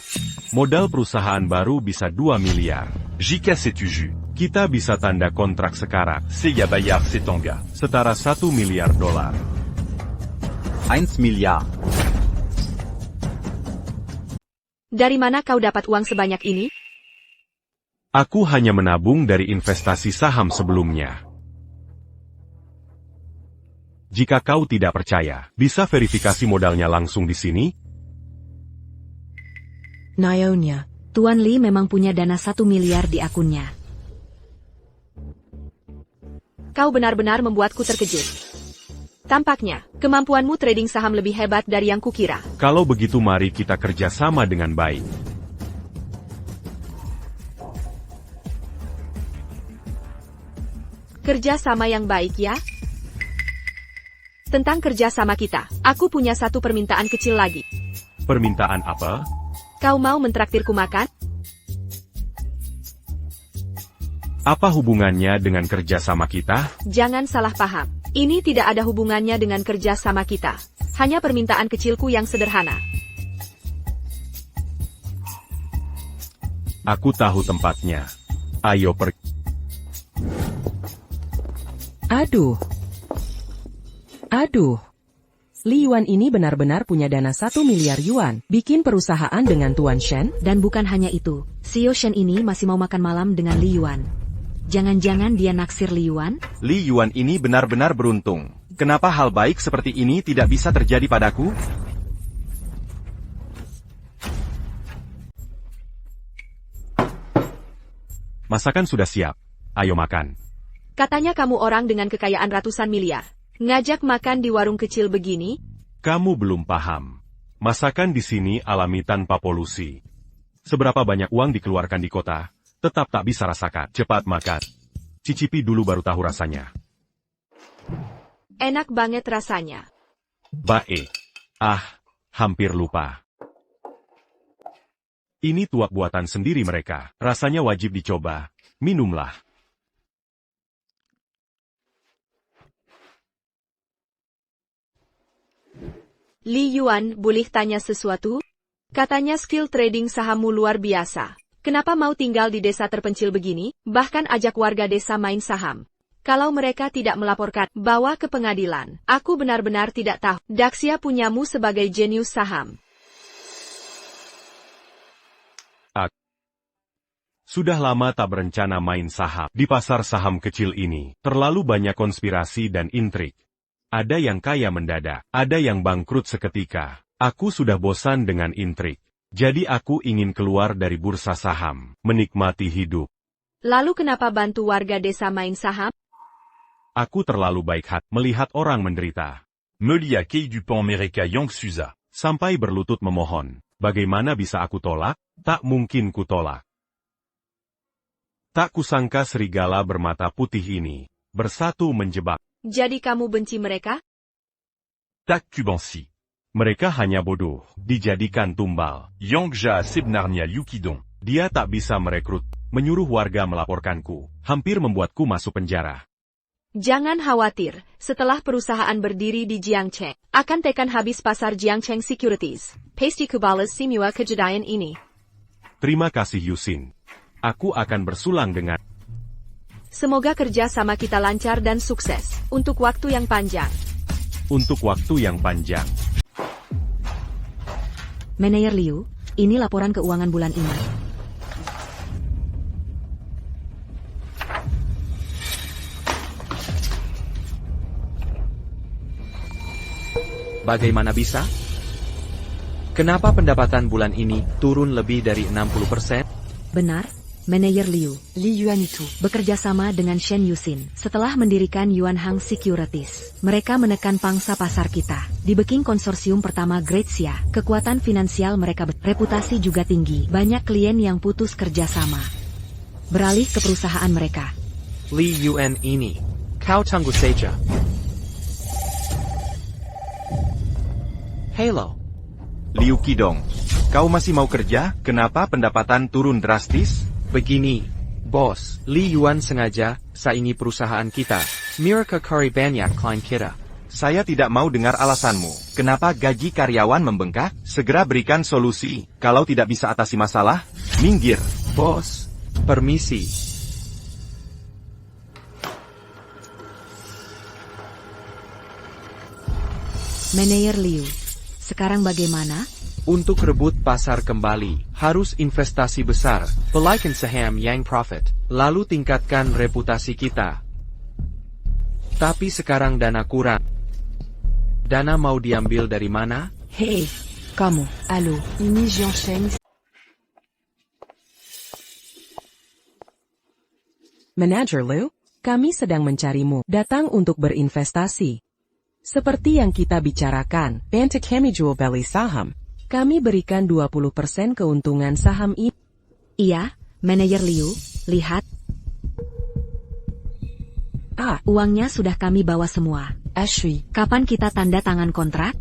Modal perusahaan baru bisa 2 miliar. JK setuju. Kita bisa tanda kontrak sekarang. Saya bayar setengah. Setara 1 miliar dolar. 1 Milliard. Dari mana kau dapat uang sebanyak ini? Aku hanya menabung dari investasi saham sebelumnya. Jika kau tidak percaya, bisa verifikasi modalnya langsung di sini. Nyonya, Tuan Li memang punya dana 1 miliar di akunnya. Kau benar-benar membuatku terkejut. Tampaknya, kemampuanmu trading saham lebih hebat dari yang kukira. Kalau begitu mari kita kerja sama dengan baik. Kerja sama yang baik ya? Tentang kerja sama kita, aku punya satu permintaan kecil lagi. Permintaan apa? Kau mau mentraktirku makan? Apa hubungannya dengan kerja sama kita? Jangan salah paham. Ini tidak ada hubungannya dengan kerja sama kita. Hanya permintaan kecilku yang sederhana. Aku tahu tempatnya. Ayo pergi. Aduh. Li Yuan ini benar-benar punya dana 1 miliar yuan. Bikin perusahaan dengan Tuan Shen? Dan bukan hanya itu, Xiao Shen ini masih mau makan malam dengan Li Yuan. Jangan-jangan dia naksir Li Yuan? Li Yuan ini benar-benar beruntung. Kenapa hal baik seperti ini tidak bisa terjadi padaku? Masakan sudah siap. Ayo makan. Katanya kamu orang dengan kekayaan ratusan miliar. Ngajak makan di warung kecil begini? Kamu belum paham. Masakan di sini alami tanpa polusi. Seberapa banyak uang dikeluarkan di kota, tetap tak bisa rasakan. Cepat makan. Cicipi dulu baru tahu rasanya. Enak banget rasanya. Baik. Hampir lupa. Ini tuak buatan sendiri mereka. Rasanya wajib dicoba. Minumlah. Li Yuan, boleh tanya sesuatu? Katanya skill trading sahammu luar biasa. Kenapa mau tinggal di desa terpencil begini, bahkan ajak warga desa main saham? Kalau mereka tidak melaporkan, bawa ke pengadilan. Aku benar-benar tidak tahu. Daxia punyamu sebagai jenius saham. Sudah lama tak berencana main saham. Di pasar saham kecil ini, terlalu banyak konspirasi dan intrik. Ada yang kaya mendadak, ada yang bangkrut seketika. Aku sudah bosan dengan intrik. Jadi aku ingin keluar dari bursa saham, menikmati hidup. Lalu kenapa bantu warga desa main saham? Aku terlalu baik hati melihat orang menderita. Melia Kei Dupont Mereka Yang Suza. Sampai berlutut memohon. Bagaimana bisa aku tolak? Tak mungkin ku tolak. Tak kusangka serigala bermata putih ini bersatu menjebak. Jadi kamu benci mereka? Tak Kubansi. Mereka hanya bodoh, dijadikan tumbal. Yangja Sebnarnia Yukidon. Dia tak bisa merekrut, menyuruh warga melaporkanku, hampir membuatku masuk penjara. Jangan khawatir, setelah perusahaan berdiri di Jiangcheng, akan tekan habis pasar Jiangcheng Securities. Pasti kubalas semua kejadian ini. Terima kasih Yusin. Aku akan bersulang dengan. Semoga kerja sama kita lancar dan sukses, untuk waktu yang panjang. Untuk waktu yang panjang. Manajer Liu, ini laporan keuangan bulan ini. Bagaimana bisa? Kenapa pendapatan bulan ini turun lebih dari 60%? Benar, Manajer Liu. Li Yuan itu. Bekerja sama dengan Shen Yusin. Setelah mendirikan Yuan Hang Securities, mereka menekan pangsa pasar kita. Di backing konsorsium pertama Great Xia, kekuatan finansial mereka reputasi juga tinggi. Banyak klien yang putus kerjasama. Beralih ke perusahaan mereka. Li Yuan ini. Kau tunggu saja. Halo. Liu Qidong, kau masih mau kerja? Kenapa pendapatan turun drastis? Begini, bos, Li Yuan sengaja saingi perusahaan kita. Mereka cari banyak klien kita. Saya tidak mau dengar alasanmu. Kenapa gaji karyawan membengkak? Segera berikan solusi. Kalau tidak bisa atasi masalah, minggir. Bos, permisi. Manajer Liu, sekarang bagaimana? Untuk rebut pasar kembali, harus investasi besar, belikan saham yang profit, lalu tingkatkan reputasi kita. Tapi sekarang dana kurang. Dana mau diambil dari mana? Hei, kamu. Halo, ini Jiangcheng. Manajer Liu, kami sedang mencarimu, datang untuk berinvestasi. Seperti yang kita bicarakan, bantu kami jual beli saham. Kami berikan 20% keuntungan saham ini. Iya, Manajer Liu, lihat. Uangnya sudah kami bawa semua. Ashui. Kapan kita tanda tangan kontrak?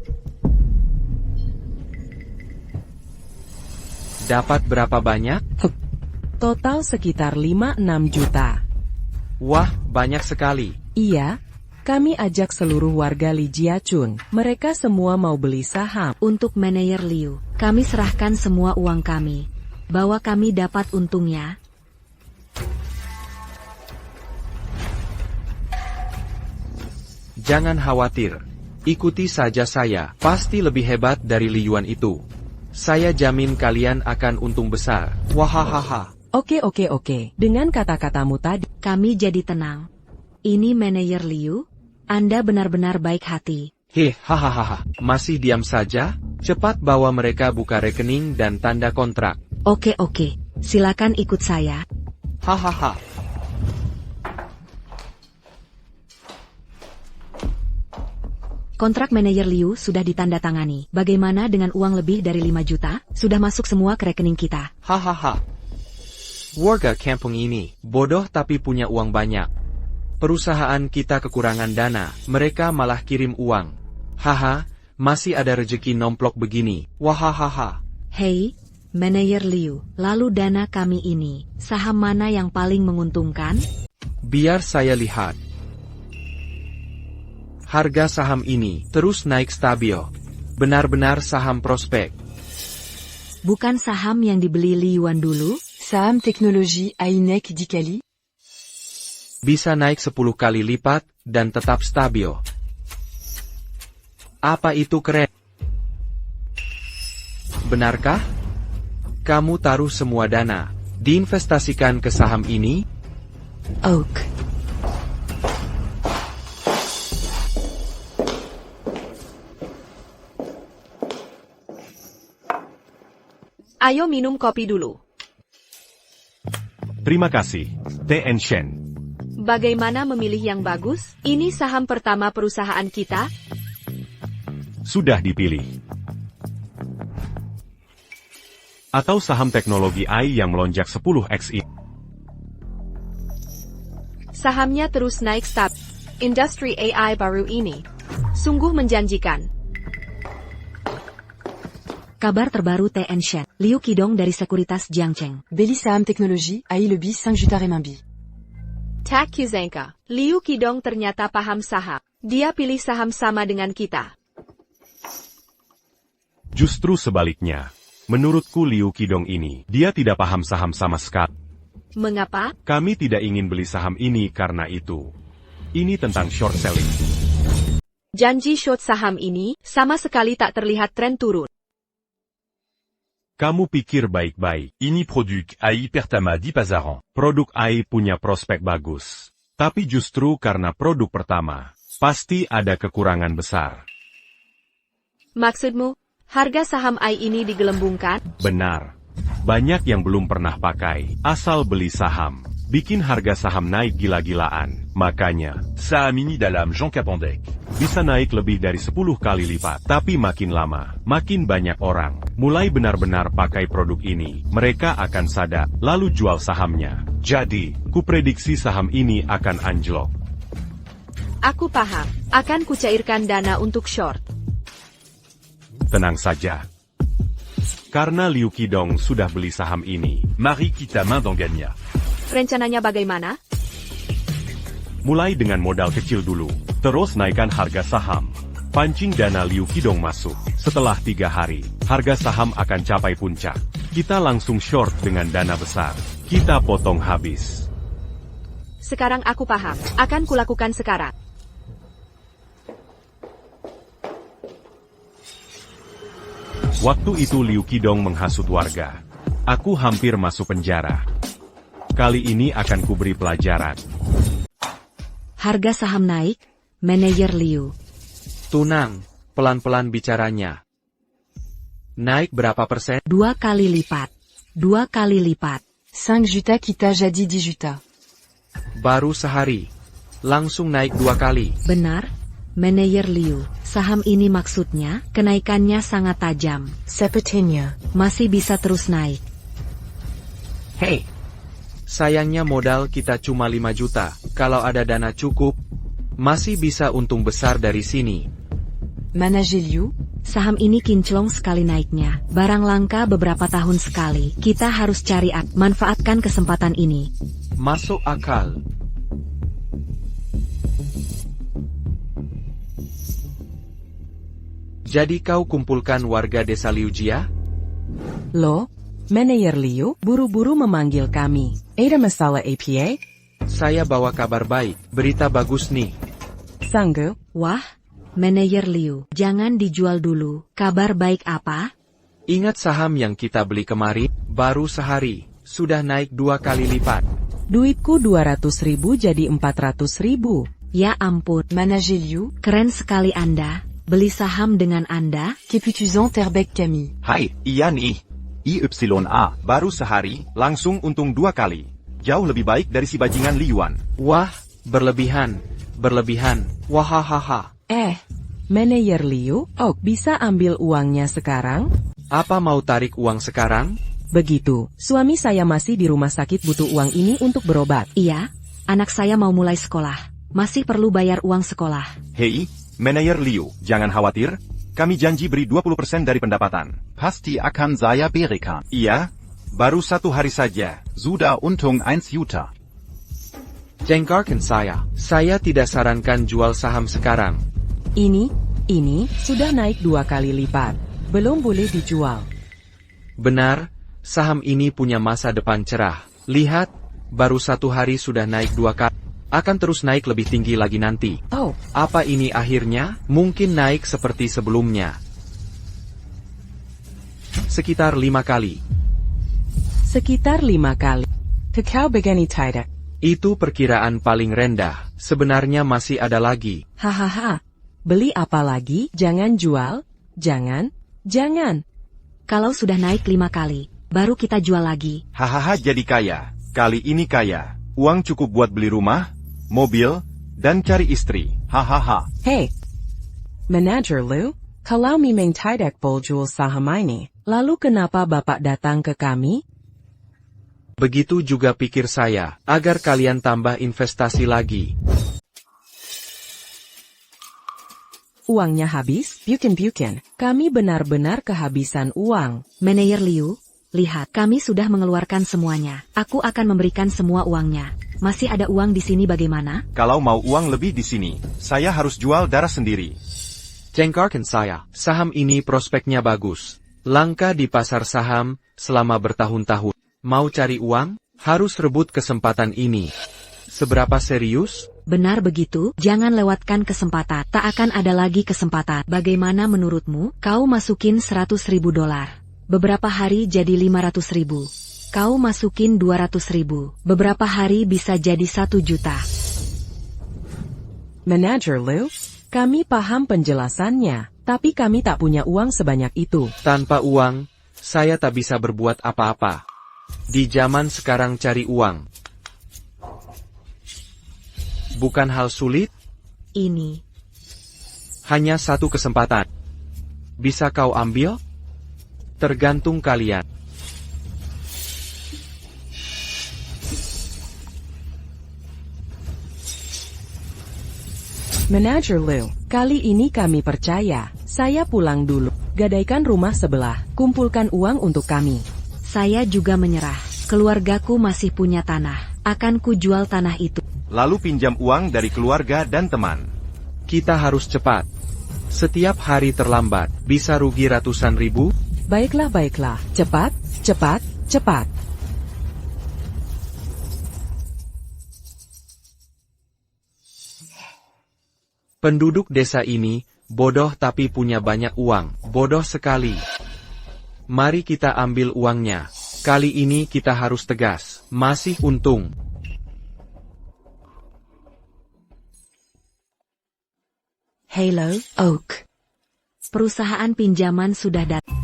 Dapat berapa banyak? Total sekitar 5-6 juta. Wah, banyak sekali. Iya. Kami ajak seluruh warga Li Jiachun. Mereka semua mau beli saham. Untuk Manajer Liu, kami serahkan semua uang kami. Bahwa kami dapat untungnya. Jangan khawatir. Ikuti saja saya. Pasti lebih hebat dari Li Yuan itu. Saya jamin kalian akan untung besar. Wahahaha. Oke. Dengan kata-katamu tadi. Kami jadi tenang. Ini Manajer Liu? Anda benar-benar baik hati. Hahaha. Masih diam saja? Cepat bawa mereka buka rekening dan tanda kontrak. Oke. Silakan ikut saya. Hahaha. Kontrak Manajer Liu sudah ditandatangani. Bagaimana dengan uang lebih dari 5 juta? Sudah masuk semua ke rekening kita. Hahaha. Warga kampung ini bodoh tapi punya uang banyak. Perusahaan kita kekurangan dana, mereka malah kirim uang. Haha, masih ada rejeki nomplok begini. Wahahaha. Hei, Manajer Liu, lalu dana kami ini, saham mana yang paling menguntungkan? Biar saya lihat. Harga saham ini terus naik stabil. Benar-benar saham prospek. Bukan saham yang dibeli Li Yuan dulu? Saham teknologi Ainek Dikali. Bisa naik 10 kali lipat, dan tetap stabil. Apa itu keren? Benarkah? Kamu taruh semua dana, diinvestasikan ke saham ini? Oak. Ayo minum kopi dulu. Terima kasih, TN Shen. Bagaimana memilih yang bagus? Ini saham pertama perusahaan kita. Sudah dipilih. Atau saham teknologi AI yang melonjak 10x ini. Sahamnya terus naik stabil. Industri AI baru ini sungguh menjanjikan. Kabar terbaru TN Shen. Liu Qidong dari Sekuritas Jiangcheng. Belly Saham Technologie, AI Lebih 5 juta renminbi. Tak Kuzengka. Liu Qidong ternyata paham saham. Dia pilih saham sama dengan kita. Justru sebaliknya. Menurutku Liu Qidong ini, dia tidak paham saham sama sekali. Mengapa? Kami tidak ingin beli saham ini karena itu. Ini tentang short selling. Janji short saham ini sama sekali tak terlihat tren turun. Kamu pikir baik-baik. Ini produk AI pertama di pasaran. Produk AI punya prospek bagus. Tapi justru karena produk pertama, pasti ada kekurangan besar. Maksudmu, harga saham AI ini digelembungkan? Benar. Banyak yang belum pernah pakai, asal beli saham. Bikin harga saham naik gila-gilaan. Makanya, Saham ini dalam jangka pendek. bisa naik lebih dari 10 kali lipat. Tapi makin lama, makin banyak orang mulai benar-benar pakai produk ini. Mereka akan sadar, lalu jual sahamnya. Jadi, kuprediksi saham ini akan anjlok. Aku paham. Akan kucairkan dana untuk short. Tenang saja. Karena Liu Qidong sudah beli saham ini. Mari kita main dans Ganya. Rencananya bagaimana? Mulai dengan modal kecil dulu, terus naikkan harga saham. Pancing dana Liu Qidong masuk. Setelah 3 hari, harga saham akan capai puncak. Kita langsung short dengan dana besar. Kita potong habis. Sekarang aku paham. Akan kulakukan sekarang. Waktu itu Liu Qidong menghasut warga. Aku hampir masuk penjara. Kali ini akan kuberi pelajaran. Harga saham naik, manajer Liu. Tunang, pelan-pelan bicaranya. Naik berapa persen? 2 kali lipat. 2 kali lipat. 5 juta kita jadi 10 juta. Baru sehari. Langsung naik 2 kali. Benar, manajer Liu. Saham ini maksudnya, kenaikannya sangat tajam. Sepertinya. Masih bisa terus naik. Hei, sayangnya modal kita cuma 5 juta. Kalau ada dana cukup, masih bisa untung besar dari sini. Manager Liu, Saham ini kinclong sekali naiknya. Barang langka beberapa tahun sekali. Kita harus cari manfaatkan kesempatan ini. Masuk akal. Jadi kau kumpulkan warga desa Liujia? Loh, manajer Liu buru-buru memanggil kami. Ada masalah APA? Saya bawa kabar baik, berita bagus nih. Sanggup? Wah, manajer Liu, jangan dijual dulu. Kabar baik apa? Ingat saham yang kita beli kemarin? Baru sehari, sudah naik 2 kali lipat. Duitku 200.000 jadi 400.000. Ya ampun, Manager Liu, keren sekali Anda. Beli saham dengan Anda? Keputuzan Terbek Kami. Hai, iya nih. IYA, baru sehari, langsung untung 2 kali. Jauh lebih baik dari si bajingan Li Yuan. Wah, berlebihan. Wahahaha. Manajer Liu, bisa ambil uangnya sekarang? Apa mau tarik uang sekarang? Begitu, suami saya masih di rumah sakit butuh uang ini untuk berobat. Iya, anak saya mau mulai sekolah. Masih perlu bayar uang sekolah. Hei, manajer Liu, jangan khawatir. Kami janji beri 20% dari pendapatan. Pasti akan saya berikan. Iya, baru 1 hari saja. Sudah untung 1 juta. Jengkarkan saya. Saya tidak sarankan jual saham sekarang. Ini sudah naik 2 kali lipat. Belum boleh dijual. Benar, saham ini punya masa depan cerah. Lihat, baru 1 hari sudah naik 2 kali. Akan terus naik lebih tinggi lagi nanti. Apa ini akhirnya? Mungkin naik seperti sebelumnya. Sekitar 5 kali. Sekitar 5 kali. Kekau begini tidak. Itu perkiraan paling rendah. Sebenarnya masih ada lagi. Hahaha. Beli apa lagi? Jangan jual. Jangan. Kalau sudah naik 5 kali, baru kita jual lagi. Hahaha, jadi kaya. Kali ini kaya. Uang cukup buat beli rumah, mobil, dan cari istri. Hahaha. Hey, Manager Liu, kalau memang tidak boleh jual saham ini, lalu kenapa Bapak datang ke kami? Begitu juga pikir saya, agar kalian tambah investasi lagi. Uangnya habis? Bukan. Kami benar-benar kehabisan uang. Manajer Liu, lihat, kami sudah mengeluarkan semuanya. Aku akan memberikan semua uangnya. Masih ada uang di sini bagaimana? Kalau mau uang lebih di sini, saya harus jual darah sendiri. Jengkarkan saya, saham ini prospeknya bagus. Langka di pasar saham, selama bertahun-tahun. Mau cari uang? Harus rebut kesempatan ini. Seberapa serius? Benar begitu, jangan lewatkan kesempatan. Tak akan ada lagi kesempatan. Bagaimana menurutmu? Kau masukin $100.000. Beberapa hari jadi 500.000. Kau masukin 200.000. Beberapa hari bisa jadi 1 juta. Manajer Liu, kami paham penjelasannya, tapi kami tak punya uang sebanyak itu. Tanpa uang, saya tak bisa berbuat apa-apa. Di zaman sekarang cari uang bukan hal sulit. Ini hanya satu kesempatan. Bisa kau ambil? Tergantung kalian. Manajer Liu, kali ini kami percaya. Saya pulang dulu. Gadaikan rumah sebelah. Kumpulkan uang untuk kami. saya juga menyerah. Keluargaku masih punya tanah. Akan kujual tanah itu. Lalu pinjam uang dari keluarga dan teman. Kita harus cepat. Setiap hari terlambat, bisa rugi ratusan ribu. Baiklah. Cepat. Penduduk desa ini, bodoh tapi punya banyak uang. Bodoh sekali. Mari kita ambil uangnya. Kali ini kita harus tegas. Masih untung. Halo, Oak. Perusahaan pinjaman sudah datang.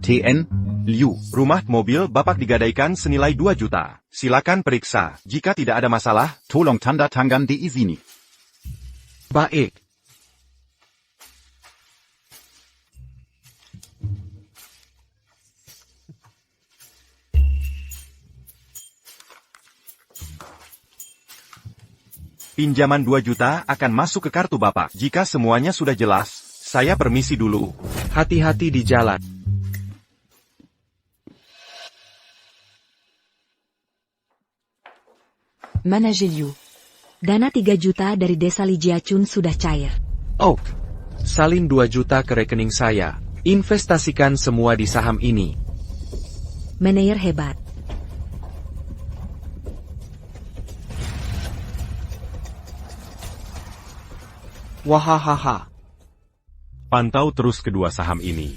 TN, Liu, rumah mobil Bapak digadaikan senilai 2 juta. Silakan periksa. Jika tidak ada masalah, tolong tanda tangan di sini. Baik. pinjaman 2 juta akan masuk ke kartu Bapak. Jika semuanya sudah jelas, saya permisi dulu. Hati-hati di jalan. Manager Liu. Dana 3 juta dari desa Lijiacun sudah cair. Oak, salin 2 juta ke rekening saya. Investasikan semua di saham ini. Manajer hebat. Wahahaha. Pantau terus kedua saham ini.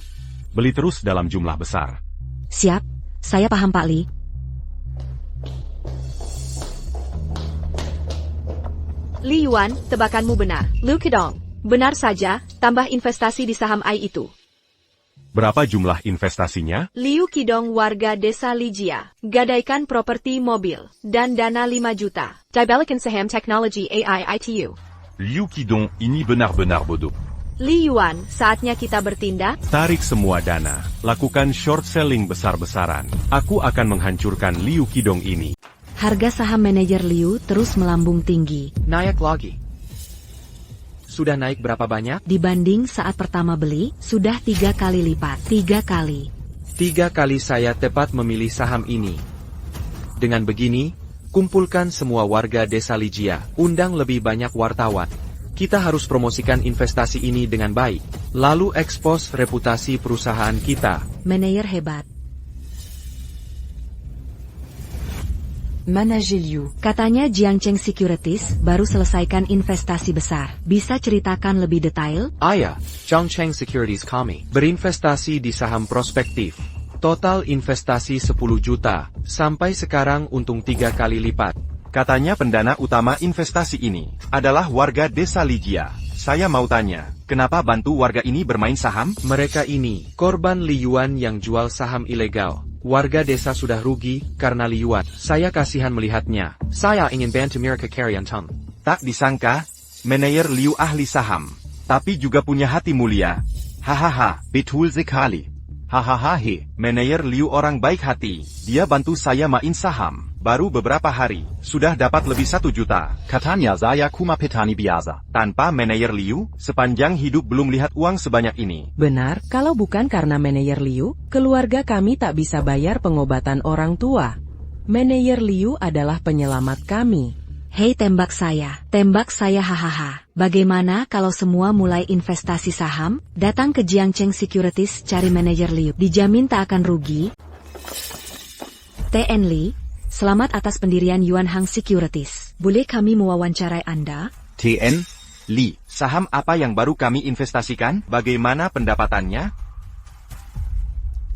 Beli terus dalam jumlah besar. Siap, saya paham Pak Li. Li Yuan, tebakanmu benar. Liu Qidong, benar saja, tambah investasi di saham AI itu. Berapa jumlah investasinya? Liu Qidong warga desa Lijia, gadaikan properti mobil, dan dana 5 juta. Dibalikan saham teknologi AI ITU. Liu Qidong ini benar-benar bodoh. Li Yuan, saatnya kita bertindak. Tarik semua dana. Lakukan short selling besar-besaran. Aku akan menghancurkan Liu Qidong ini. Harga saham manajer Liu terus melambung tinggi. Naik lagi. Sudah naik berapa banyak? Dibanding saat pertama beli, sudah 3 kali lipat. 3 kali. 3 kali saya tepat memilih saham ini. Dengan begini, kumpulkan semua warga desa Lijia, undang lebih banyak wartawan. Kita harus promosikan investasi ini dengan baik, lalu ekspos reputasi perusahaan kita. Manajer hebat. Manager Liu. Katanya Jiangcheng Securities baru selesaikan investasi besar. Bisa ceritakan lebih detail? Ayah, Jiangcheng Securities kami berinvestasi di saham prospektif. Total investasi 10 juta, sampai sekarang untung 3 kali lipat. Katanya pendana utama investasi ini adalah warga desa Lijia. Saya mau tanya, kenapa bantu warga ini bermain saham? Mereka ini, korban Li Yuan yang jual saham ilegal. Warga desa sudah rugi karena Li Yuan. Saya kasihan melihatnya. Saya ingin bantu mereka Karyantong. Tak disangka, manajer Liu ahli saham, tapi juga punya hati mulia. Hahaha, Betul sekali. Hahaha he. Manajer Liu orang baik hati. Dia bantu saya main saham. Baru beberapa hari, sudah dapat lebih 1 juta. Katanya saya kuma petani biasa. Tanpa manajer Liu, sepanjang hidup belum lihat uang sebanyak ini. Benar, kalau bukan karena manajer Liu, keluarga kami tak bisa bayar pengobatan orang tua. Manajer Liu adalah penyelamat kami. Hei tembak saya hahaha. Bagaimana kalau semua mulai investasi saham? Datang ke Jiangcheng Securities cari manajer Liu. Dijamin tak akan rugi. TN Li, selamat atas pendirian Yuanhang Securities. Boleh kami mewawancarai Anda? TN Li. Saham apa yang baru kami investasikan? Bagaimana pendapatannya?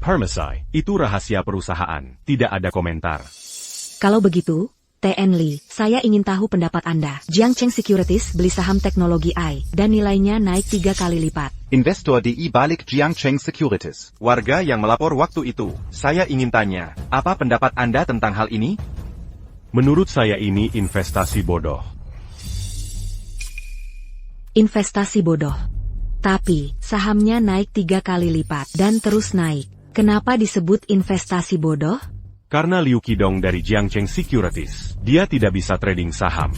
Permasai, itu rahasia perusahaan. Tidak ada komentar. Kalau begitu, TN Li, saya ingin tahu pendapat Anda. Jiangcheng Securities beli saham teknologi AI, dan nilainya naik 3 kali lipat. Investor DI balik Jiangcheng Securities. Warga yang melapor waktu itu, saya ingin tanya, apa pendapat Anda tentang hal ini? Menurut saya ini investasi bodoh. Investasi bodoh. Tapi, sahamnya naik 3 kali lipat, dan terus naik. Kenapa disebut investasi bodoh? Karena Liu Qidong dari Jiangcheng Securities, dia tidak bisa trading saham.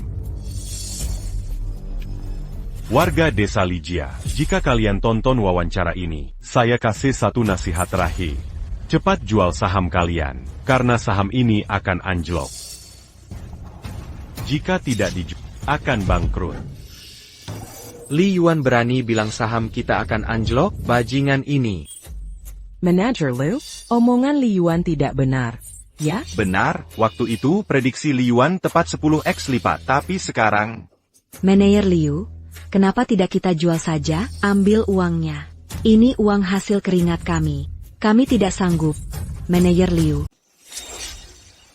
Warga desa Lijia, jika kalian tonton wawancara ini, saya kasih satu nasihat terakhir. Cepat jual saham kalian, karena saham ini akan anjlok. Jika tidak dijual, akan bangkrut. Li Yuan berani bilang saham kita akan anjlok, bajingan ini. Manajer Liu, omongan Li Yuan tidak benar. Ya? Benar, waktu itu prediksi Li Yuan tepat 10x lipat, tapi sekarang... Manajer Liu, kenapa tidak kita jual saja, ambil uangnya. Ini uang hasil keringat kami. Kami tidak sanggup. Manajer Liu.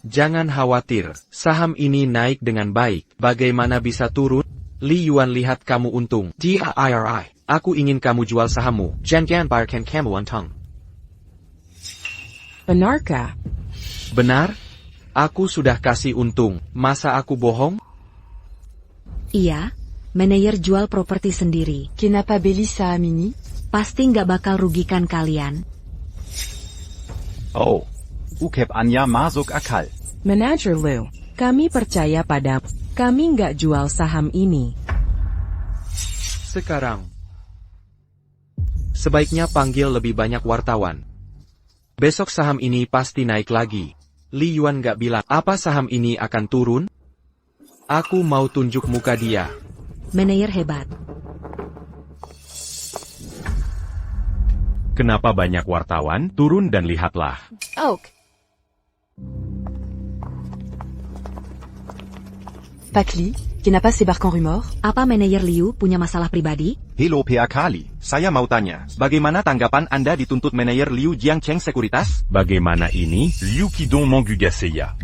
Jangan khawatir, saham ini naik dengan baik. Bagaimana bisa turun? Li Yuan lihat kamu untung. DIRI, aku ingin kamu jual sahammu. Jangan biarkan kamu untung. Benarkah? Benar? Aku sudah kasih untung, masa aku bohong? Iya, manajer jual properti sendiri. Kenapa beli saham ini? Pasti nggak bakal rugikan kalian. Oh. Ukep Anya masuk akal. Manajer Liu, kami percaya padamu. Kami nggak jual saham ini. Sekarang, sebaiknya panggil lebih banyak wartawan. Besok saham ini pasti naik lagi. Li Yuan gak bilang, apa saham ini akan turun? Aku mau tunjuk muka dia. Manajer hebat. Kenapa banyak wartawan? Turun dan lihatlah. Oak. Pakli, kenapa sebarkan rumor? Apa manajer Liu punya masalah pribadi? Hello Kali. Saya mau tanya, bagaimana tanggapan Anda dituntut manajer Liu Jiangcheng Sekuritas? Bagaimana ini? Liu Qidong Mangugaseya.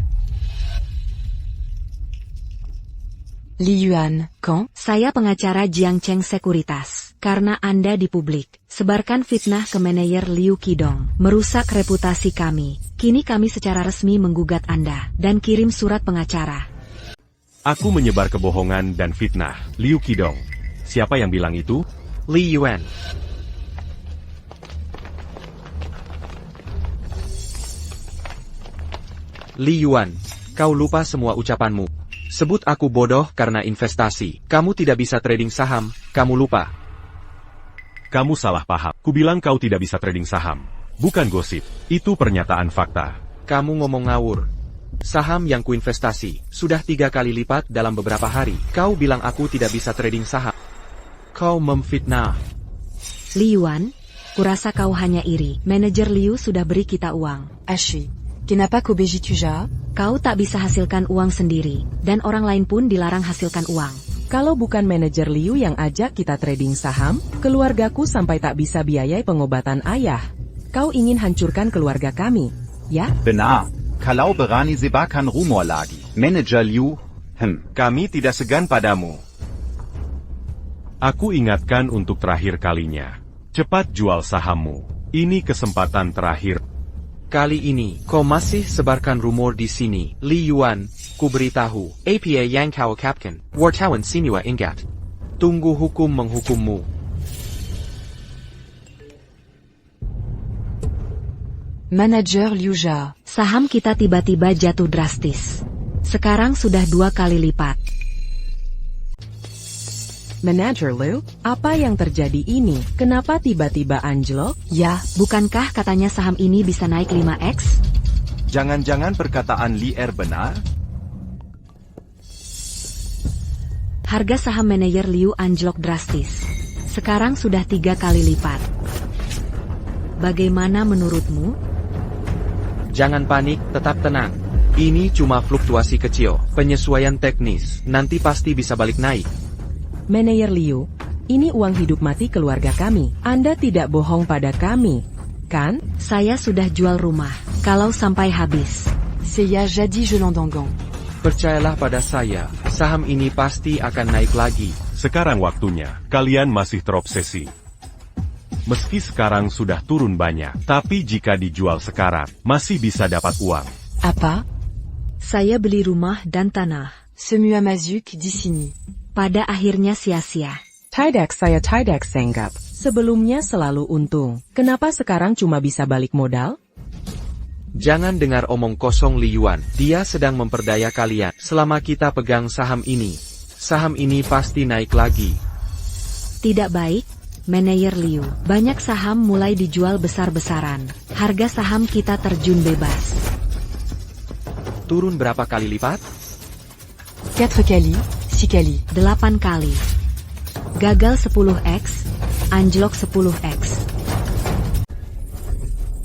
Li Yuan, quand? Saya pengacara Jiangcheng Sekuritas. Karena Anda di publik, sebarkan fitnah ke manajer Liu Qidong, merusak reputasi kami. Kini kami secara resmi menggugat Anda, dan kirim surat pengacara. Aku menyebar kebohongan dan fitnah. Liu Qidong. Siapa yang bilang itu? Li Yuan. Li Yuan, kau lupa semua ucapanmu. Sebut aku bodoh karena investasi. Kamu tidak bisa trading saham, kamu lupa. Kamu salah paham. Kubilang kau tidak bisa trading saham. Bukan gosip. Itu pernyataan fakta. Kamu ngomong ngawur. Saham yang kuinvestasi, sudah 3 kali lipat dalam beberapa hari. Kau bilang aku tidak bisa trading saham. Kau memfitnah. Li Yuan, kurasa kau hanya iri. Manajer Liu sudah beri kita uang. Ashi, kenapa kau beji tuja? Kau tak bisa hasilkan uang sendiri, dan orang lain pun dilarang hasilkan uang. Kalau bukan manajer Liu yang ajak kita trading saham, keluargaku sampai tak bisa biayai pengobatan ayah. Kau ingin hancurkan keluarga kami, ya? Benar. Kalau berani sebarkan rumor lagi. Manajer Liu, Kami tidak segan padamu. Aku ingatkan untuk terakhir kalinya. Cepat jual sahammu. Ini kesempatan terakhir. Kali ini, kau masih sebarkan rumor di sini. Li Yuan, ku beritahu. APA yang kau ucapkan, wartawan sinua ingat. Tunggu hukum menghukummu. Manager Liu Jia. Saham kita tiba-tiba jatuh drastis. Sekarang sudah 2 kali lipat. Manager Liu, apa yang terjadi ini? Kenapa tiba-tiba anjlok? Ya, bukankah katanya saham ini bisa naik 5x? Jangan-jangan perkataan Lier benar? Harga saham manajer Liu anjlok drastis. Sekarang sudah 3 kali lipat. Bagaimana menurutmu? Jangan panik, tetap tenang. Ini cuma fluktuasi kecil, penyesuaian teknis, nanti pasti bisa balik naik. Manajer Liu, ini uang hidup mati keluarga kami. Anda tidak bohong pada kami, kan? Saya sudah jual rumah. Kalau sampai habis. Seiya jadi Jelandangan. Percayalah pada saya, saham ini pasti akan naik lagi. Sekarang waktunya, kalian masih terobsesi. Meski sekarang sudah turun banyak, tapi jika dijual sekarang, masih bisa dapat uang. Apa? Saya beli rumah dan tanah. Semua Mazuk di sini. Pada akhirnya sia-sia. Tidak senggap. Sebelumnya selalu untung. Kenapa sekarang cuma bisa balik modal? Jangan dengar omong kosong Li Yuan, dia sedang memperdaya kalian. Selama kita pegang saham ini pasti naik lagi. Tidak baik, Manajer Liu. Banyak saham mulai dijual besar-besaran. Harga saham kita terjun bebas. Turun berapa kali lipat? 4 kali, 6 kali. 8 kali. Gagal 10x, anjlok 10x.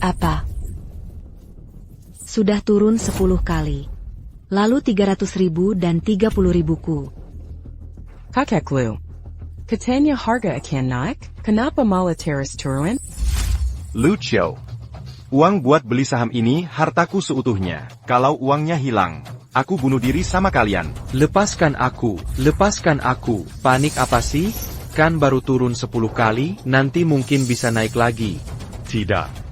Apa? Sudah turun 10 kali. Lalu 300.000 dan 30.000-ku. Kakek Liu, katanya harga akan naik, kenapa malah terus turun? Lucio. Uang buat beli saham ini hartaku seutuhnya. Kalau uangnya hilang, aku bunuh diri sama kalian. Lepaskan aku. Panik apa sih? Kan baru turun 10 kali, nanti mungkin bisa naik lagi. Tidak.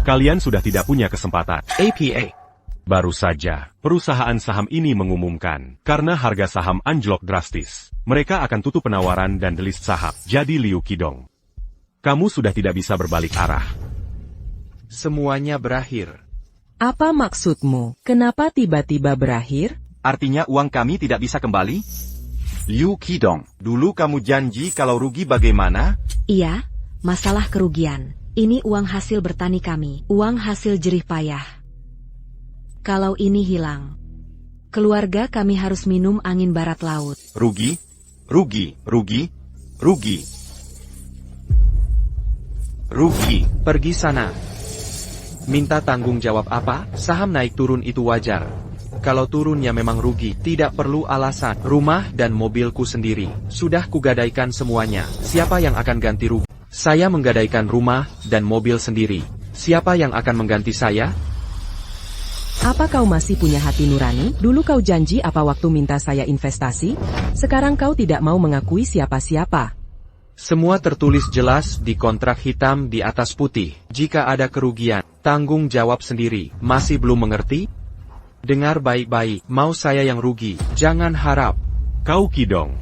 Kalian sudah tidak punya kesempatan. APA. Baru saja, perusahaan saham ini mengumumkan, karena harga saham anjlok drastis, mereka akan tutup penawaran dan delist saham. Jadi Liu Qidong, kamu sudah tidak bisa berbalik arah. Semuanya berakhir. Apa maksudmu? Kenapa tiba-tiba berakhir? Artinya uang kami tidak bisa kembali? Liu Qidong, dulu kamu janji kalau rugi bagaimana? Iya, masalah kerugian. Ini uang hasil bertani kami, uang hasil jerih payah. Kalau ini hilang, keluarga kami harus minum angin barat laut. Rugi? Pergi sana. Minta tanggung jawab apa? Saham naik turun itu wajar. Kalau turunnya memang rugi, tidak perlu alasan. Rumah dan mobilku sendiri, sudah kugadaikan semuanya. Siapa yang akan ganti rugi? Saya menggadaikan rumah dan mobil sendiri. Siapa yang akan mengganti saya? Apa kau masih punya hati nurani? Dulu kau janji apa waktu minta saya investasi? Sekarang kau tidak mau mengakui siapa-siapa. Semua tertulis jelas di kontrak hitam di atas putih. Jika ada kerugian, tanggung jawab sendiri. Masih belum mengerti? Dengar baik-baik, mau saya yang rugi, jangan harap. Kau Qidong,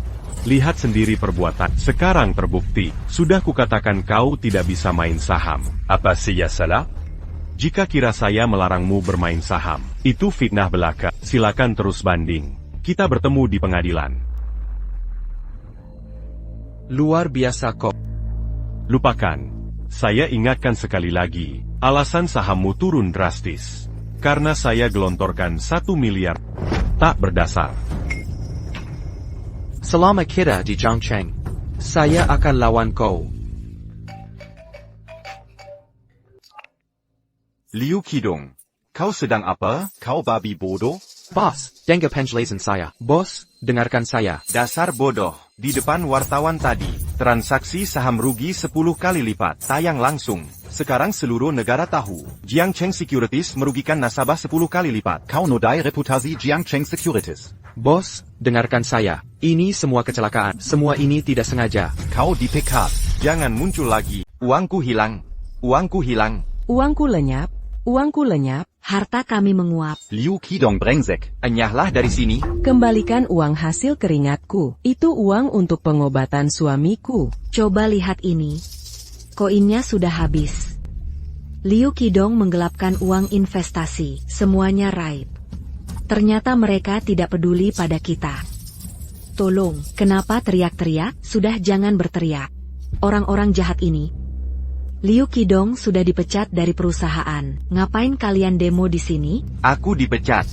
lihat sendiri perbuatan. Sekarang terbukti, sudah kukatakan kau tidak bisa main saham. Apa saya salah? Jika kira saya melarangmu bermain saham, itu fitnah belaka. Silakan terus banding. Kita bertemu di pengadilan. Luar biasa kok. Lupakan. Saya ingatkan sekali lagi, alasan sahammu turun drastis. Karena saya gelontorkan 1 miliar. Tak berdasar. Selama kita di Zhangcheng, saya akan lawan kau. Liu Qidong, kau sedang apa? Kau babi bodoh? Bos, dengar penjelasan saya. Bos, dengarkan saya. Dasar bodoh. Di depan wartawan tadi, transaksi saham rugi 10 kali lipat. Tayang langsung. Sekarang seluruh negara tahu. Jiangcheng Securities merugikan nasabah 10 kali lipat. Kau nodai reputasi Jiangcheng Securities. Bos, dengarkan saya. Ini semua kecelakaan. Semua ini tidak sengaja. Kau di PK. Jangan muncul lagi. Uangku hilang. Uangku hilang. Uangku lenyap. Uangku lenyap. Harta kami menguap. Liu Qidong brengsek. Enyahlah dari sini. Kembalikan uang hasil keringatku. Itu uang untuk pengobatan suamiku. Coba lihat ini. Koinnya sudah habis. Liu Qidong menggelapkan uang investasi, semuanya raib. Ternyata mereka tidak peduli pada kita. Tolong, kenapa teriak-teriak? Sudah jangan berteriak. Orang-orang jahat ini. Liu Qidong sudah dipecat dari perusahaan. Ngapain kalian demo di sini? Aku dipecat.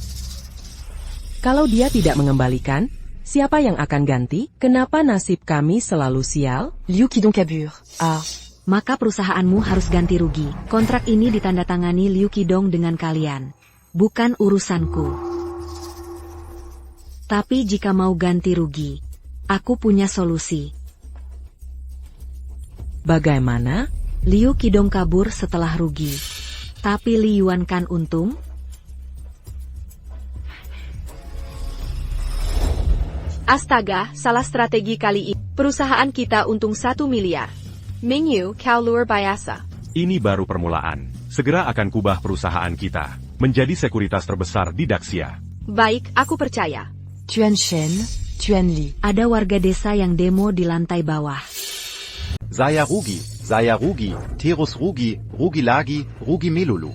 Kalau dia tidak mengembalikan, siapa yang akan ganti? Kenapa nasib kami selalu sial? Liu Qidong kabur. Ah. Maka perusahaanmu harus ganti rugi. Kontrak ini ditandatangani Liu Qidong dengan kalian. Bukan urusanku. Tapi jika mau ganti rugi, aku punya solusi. Bagaimana? Liu Qidong kabur setelah rugi. Tapi Li Yuan kan untung? Astaga, salah strategi kali ini. Perusahaan kita untung 1 miliar. Mingyu, kau luar biasa. Ini baru permulaan. Segera akan kubah perusahaan kita. Menjadi sekuritas terbesar di Daxia. Baik, aku percaya. Tuan Shen, Tuan Li. Ada warga desa yang demo di lantai bawah. Saya rugi, Terus rugi, rugi lagi, rugi melulu.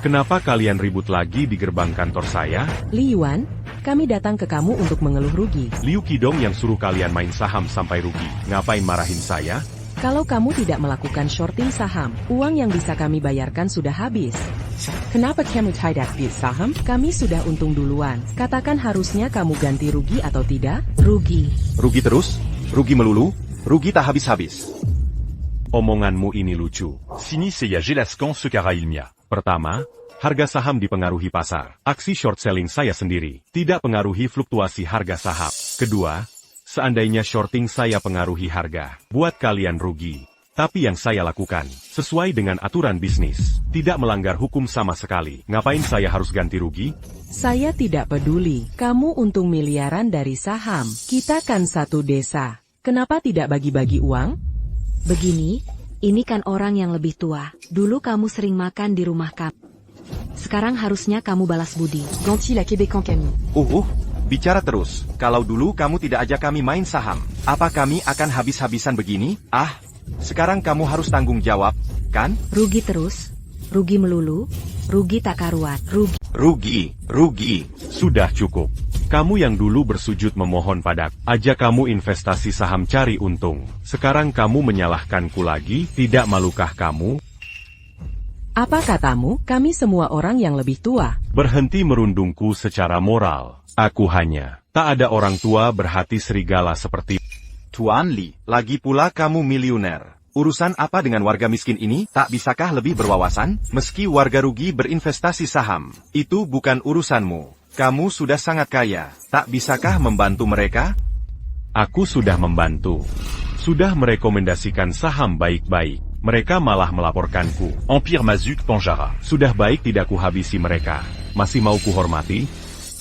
Kenapa kalian ribut lagi di gerbang kantor saya? Li Yuan, kami datang ke kamu untuk mengeluh rugi. Liu Qidong yang suruh kalian main saham sampai rugi. Ngapain marahin saya? Kalau kamu tidak melakukan shorting saham, uang yang bisa kami bayarkan sudah habis. Kenapa kamu tidak di saham? Kami sudah untung duluan. Katakan harusnya kamu ganti rugi atau tidak? Rugi. Rugi terus? Rugi melulu? Rugi tak habis-habis. Omonganmu ini lucu. Sini saya jelaskan secara ilmiah. Pertama, harga saham dipengaruhi pasar. Aksi short selling saya sendiri tidak pengaruhi fluktuasi harga saham. Kedua, seandainya shorting saya pengaruhi harga, buat kalian rugi. Tapi yang saya lakukan, sesuai dengan aturan bisnis, tidak melanggar hukum sama sekali. Ngapain saya harus ganti rugi? Saya tidak peduli. Kamu untung miliaran dari saham. Kita kan satu desa. Kenapa tidak bagi-bagi uang? Begini, ini kan orang yang lebih tua. Dulu kamu sering makan di rumah kami. Sekarang harusnya kamu balas budi. Ganti la Québécois Camille. Bicara terus. Kalau dulu kamu tidak ajak kami main saham, apa kami akan habis-habisan begini? Sekarang kamu harus tanggung jawab, kan? Rugi terus, rugi melulu, rugi tak karuan, Rugi. Sudah cukup. Kamu yang dulu bersujud memohon padaku, ajak kamu investasi saham cari untung. Sekarang kamu menyalahkanku lagi, tidak malukah kamu? Apa katamu? Kami semua orang yang lebih tua. Berhenti merundungku secara moral. Aku hanya, tak ada orang tua berhati serigala seperti Tuan Li, lagi pula kamu miliuner. Urusan apa dengan warga miskin ini? Tak bisakah lebih berwawasan? Meski warga rugi berinvestasi saham, itu bukan urusanmu. Kamu sudah sangat kaya, tak bisakah membantu mereka? Aku sudah membantu. Sudah merekomendasikan saham baik-baik. Mereka malah melaporkanku. Empire Mazuk Panjara. Sudah baik tidak kuhabisi mereka. Masih mau kuhormati?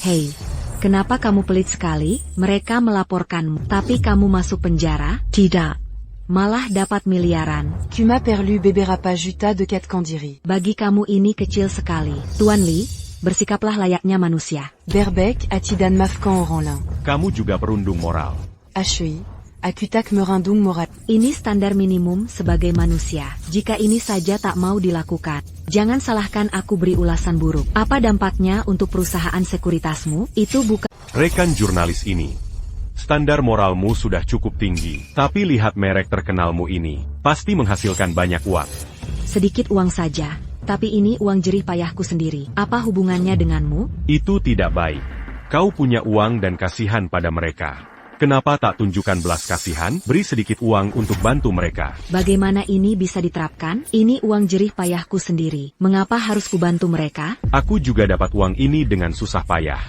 Hei, kenapa kamu pelit sekali? Mereka melaporkanmu, tapi kamu masuk penjara? Tidak. Malah dapat miliaran. Kuma perlu beberapa juta de kat kandiri. Bagi kamu ini kecil sekali. Tuan Li, bersikaplah layaknya manusia. Berbek atidan mafkan oranlin. Kamu juga perundung moral. Achui, akutak merindung moral. Ini standar minimum sebagai manusia. Jika ini saja tak mau dilakukan, jangan salahkan aku beri ulasan buruk. Apa dampaknya untuk perusahaan sekuritasmu? Itu bukan... Rekan jurnalis ini. Standar moralmu sudah cukup tinggi, tapi lihat merek terkenalmu ini, pasti menghasilkan banyak uang. Sedikit uang saja, tapi ini uang jerih payahku sendiri. Apa hubungannya denganmu? Itu tidak baik. Kau punya uang dan kasihan pada mereka. Kenapa tak tunjukkan belas kasihan? Beri sedikit uang untuk bantu mereka. Bagaimana ini bisa diterapkan? Ini uang jerih payahku sendiri. Mengapa harus kubantu mereka? Aku juga dapat uang ini dengan susah payah.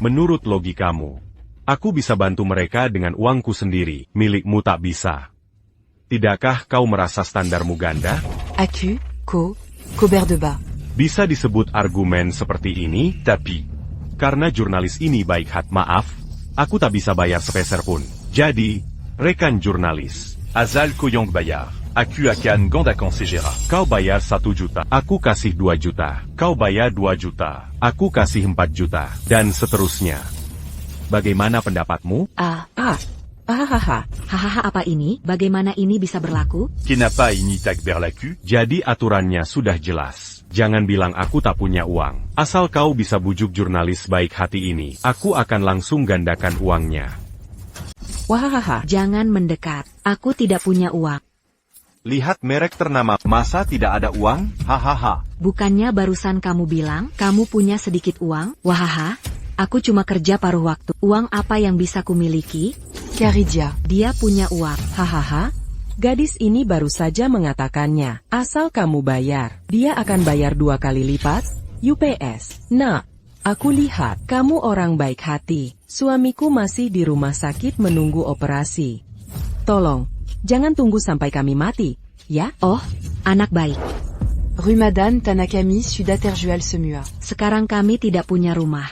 Menurut logikamu, aku bisa bantu mereka dengan uangku sendiri. Milikmu tak bisa. Tidakkah kau merasa standarmu ganda? Aku, Cobert de Bas. Bisa disebut argumen seperti ini, tapi karena jurnalis ini baik hati. Maaf, aku tak bisa bayar sepeser pun. Jadi, rekan jurnalis, Azal Koyong Bayar. Aku akan gandakan segera. Kau bayar 1 juta, aku kasih 2 juta. Kau bayar 2 juta, aku kasih 4 juta. Dan seterusnya. Bagaimana pendapatmu? Hahaha. Hahaha, apa ini? Bagaimana ini bisa berlaku? Kenapa ini tak berlaku? Jadi aturannya sudah jelas. Jangan bilang aku tak punya uang. Asal kau bisa bujuk jurnalis baik hati ini, aku akan langsung gandakan uangnya. Wahahaha. Jangan mendekat. Aku tidak punya uang. Lihat merek ternama, masa tidak ada uang? Hahaha. Bukannya barusan kamu bilang, kamu punya sedikit uang? Wahaha. Aku cuma kerja paruh waktu. Uang apa yang bisa kumiliki? Caridia. Dia punya uang. Hahaha. Gadis ini baru saja mengatakannya. Asal kamu bayar, dia akan bayar 2 kali lipat. UPS. Nah, aku lihat kamu orang baik hati. Suamiku masih di rumah sakit menunggu operasi. Tolong, jangan tunggu sampai kami mati, ya? Oh, anak baik. Rue Madame Tanakami, Sudaterjual-Semua. Sekarang kami tidak punya rumah.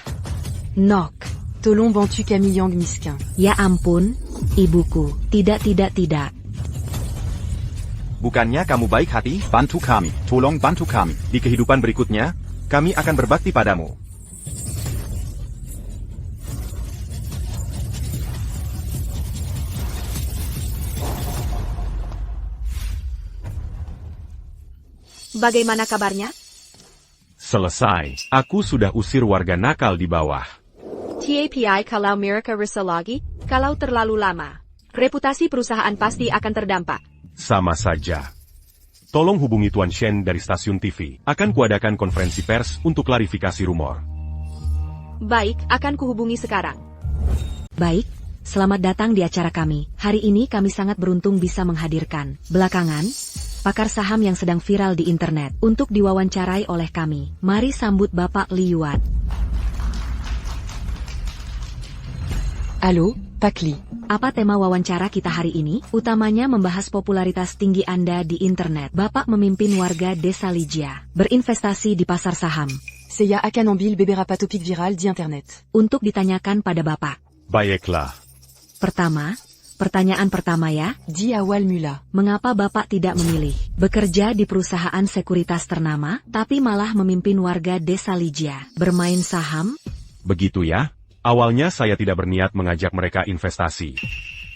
Knock. Tolong bantu Camille Yang miskin. Ya ampun, ibuku. Tidak. Bukannya kamu baik hati? Bantu kami. Tolong bantu kami. Di kehidupan berikutnya, kami akan berbakti padamu. Bagaimana kabarnya? Selesai. Aku sudah usir warga nakal di bawah. TAPI kalau mereka rusak lagi, kalau terlalu lama. Reputasi perusahaan pasti akan terdampak. Sama saja. Tolong hubungi Tuan Shen dari stasiun TV. Akan kuadakan konferensi pers untuk klarifikasi rumor. Baik, akan kuhubungi sekarang. Baik, selamat datang di acara kami. Hari ini kami sangat beruntung bisa menghadirkan, belakangan, pakar saham yang sedang viral di internet, untuk diwawancarai oleh kami. Mari sambut Bapak Li Yuan. Allô, Pak Li. Apa tema wawancara kita hari ini? Utamanya membahas popularitas tinggi Anda di internet. Bapak memimpin warga desa Lijia, berinvestasi di pasar saham. Saya akan ambil beberapa topik viral di internet. Untuk ditanyakan pada Bapak. Baiklah. Pertanyaan pertama ya. Di awal mula. Mengapa Bapak tidak memilih bekerja di perusahaan sekuritas ternama, tapi malah memimpin warga desa Lijia, bermain saham? Begitu ya. Awalnya saya tidak berniat mengajak mereka investasi.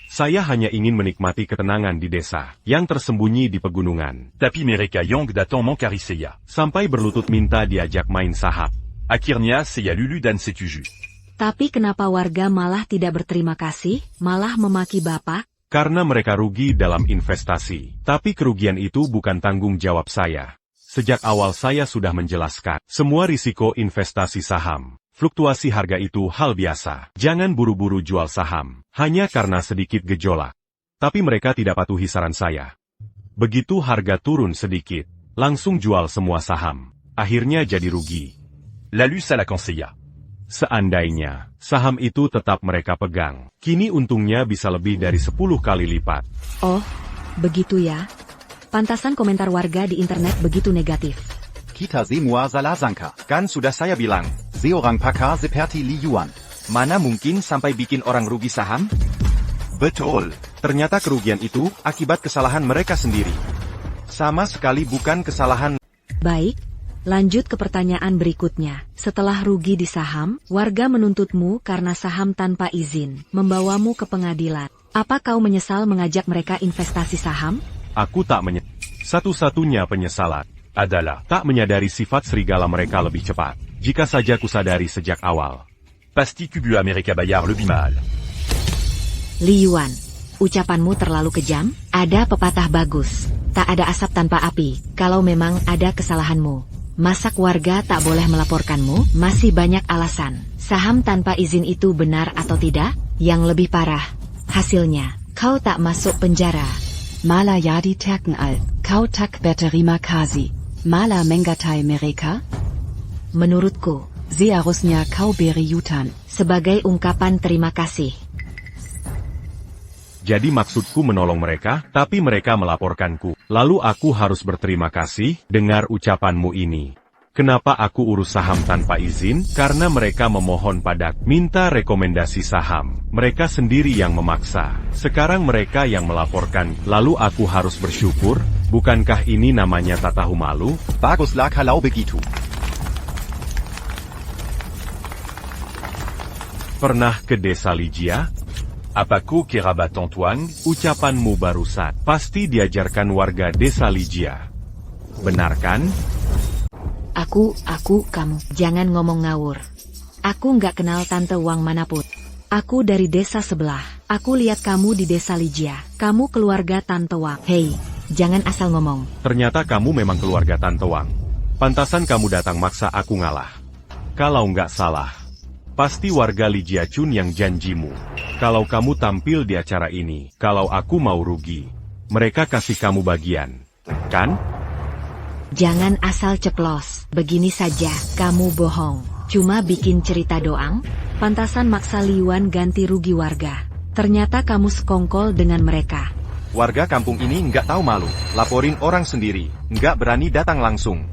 Saya hanya ingin menikmati ketenangan di desa, yang tersembunyi di pegunungan. Tapi mereka yang datang mengcari saya. Sampai berlutut minta diajak main saham. Akhirnya saya lulu dan setuju. Tapi kenapa warga malah tidak berterima kasih, malah memaki Bapak? Karena mereka rugi dalam investasi. Tapi kerugian itu bukan tanggung jawab saya. Sejak awal saya sudah menjelaskan, semua risiko investasi saham. Fluktuasi harga itu hal biasa. Jangan buru-buru jual saham, hanya karena sedikit gejolak. Tapi mereka tidak patuhi saran saya. Begitu harga turun sedikit, langsung jual semua saham. Akhirnya jadi rugi. Lalu saya conseilla. Seandainya, saham itu tetap mereka pegang, kini untungnya bisa lebih dari 10 kali lipat. Oh, begitu ya. Pantasan komentar warga di internet begitu negatif. Kita semua salah sangka. Kan sudah saya bilang, Seorang pakar seperti Li Yuan. mana mungkin sampai bikin orang rugi saham? Betul. Ternyata kerugian itu akibat kesalahan mereka sendiri. Sama sekali bukan kesalahan. Baik, lanjut ke pertanyaan berikutnya. Setelah rugi di saham, warga menuntutmu karena saham tanpa izin, membawamu ke pengadilan. Apa kau menyesal mengajak mereka investasi saham? Aku tak menyesal. Satu-satunya penyesalan adalah tak menyadari sifat serigala mereka lebih cepat. Jika saja kusadari sejak awal. Pasti kubu Amerika bayar lebih mahal. Li Yuan, ucapanmu terlalu kejam. Ada pepatah bagus. Tak ada asap tanpa api. Kalau memang ada kesalahanmu, masak warga tak boleh melaporkanmu? Masih banyak alasan. Saham tanpa izin itu benar atau tidak? Yang lebih parah, hasilnya, kau tak masuk penjara. Mala Yadi Terkenal, Kau tak berterima kasih. Mala Mengatai mereka? Menurutku, Seharusnya kau beri yutan. sebagai ungkapan terima kasih. Jadi maksudku menolong mereka, tapi mereka melaporkanku. Lalu aku harus berterima kasih. Dengar ucapanmu ini. Kenapa aku urus saham tanpa izin? Karena mereka memohon padaku, minta rekomendasi saham. Mereka sendiri yang memaksa. Sekarang mereka yang melaporkan. Lalu aku harus bersyukur? Bukankah ini namanya tak tahu malu? Baguslah kalau begitu. Pernah ke desa Lijia? Apako kerabat Antoine? Ucapanmu barusan pasti diajarkan warga desa Ligia. Benar kan? Aku, kamu. Jangan ngomong ngawur. Aku nggak kenal Tante Wang manapun. Aku dari desa sebelah. Aku lihat kamu di desa Ligia. Kamu keluarga Tante Wang. Hei, jangan asal ngomong. Ternyata kamu memang keluarga Tante Wang. Pantasan kamu datang maksa aku ngalah. Kalau nggak salah, pasti warga Ligia Chun yang janjimu. Kalau kamu tampil di acara ini, kalau aku mau rugi, mereka kasih kamu bagian, kan? Jangan asal ceplos. Begini saja, kamu bohong. Cuma bikin cerita doang? Pantasan maksa Liuan ganti rugi warga. Ternyata kamu sekongkol dengan mereka. Warga kampung ini nggak tahu malu, laporin orang sendiri, nggak berani datang langsung.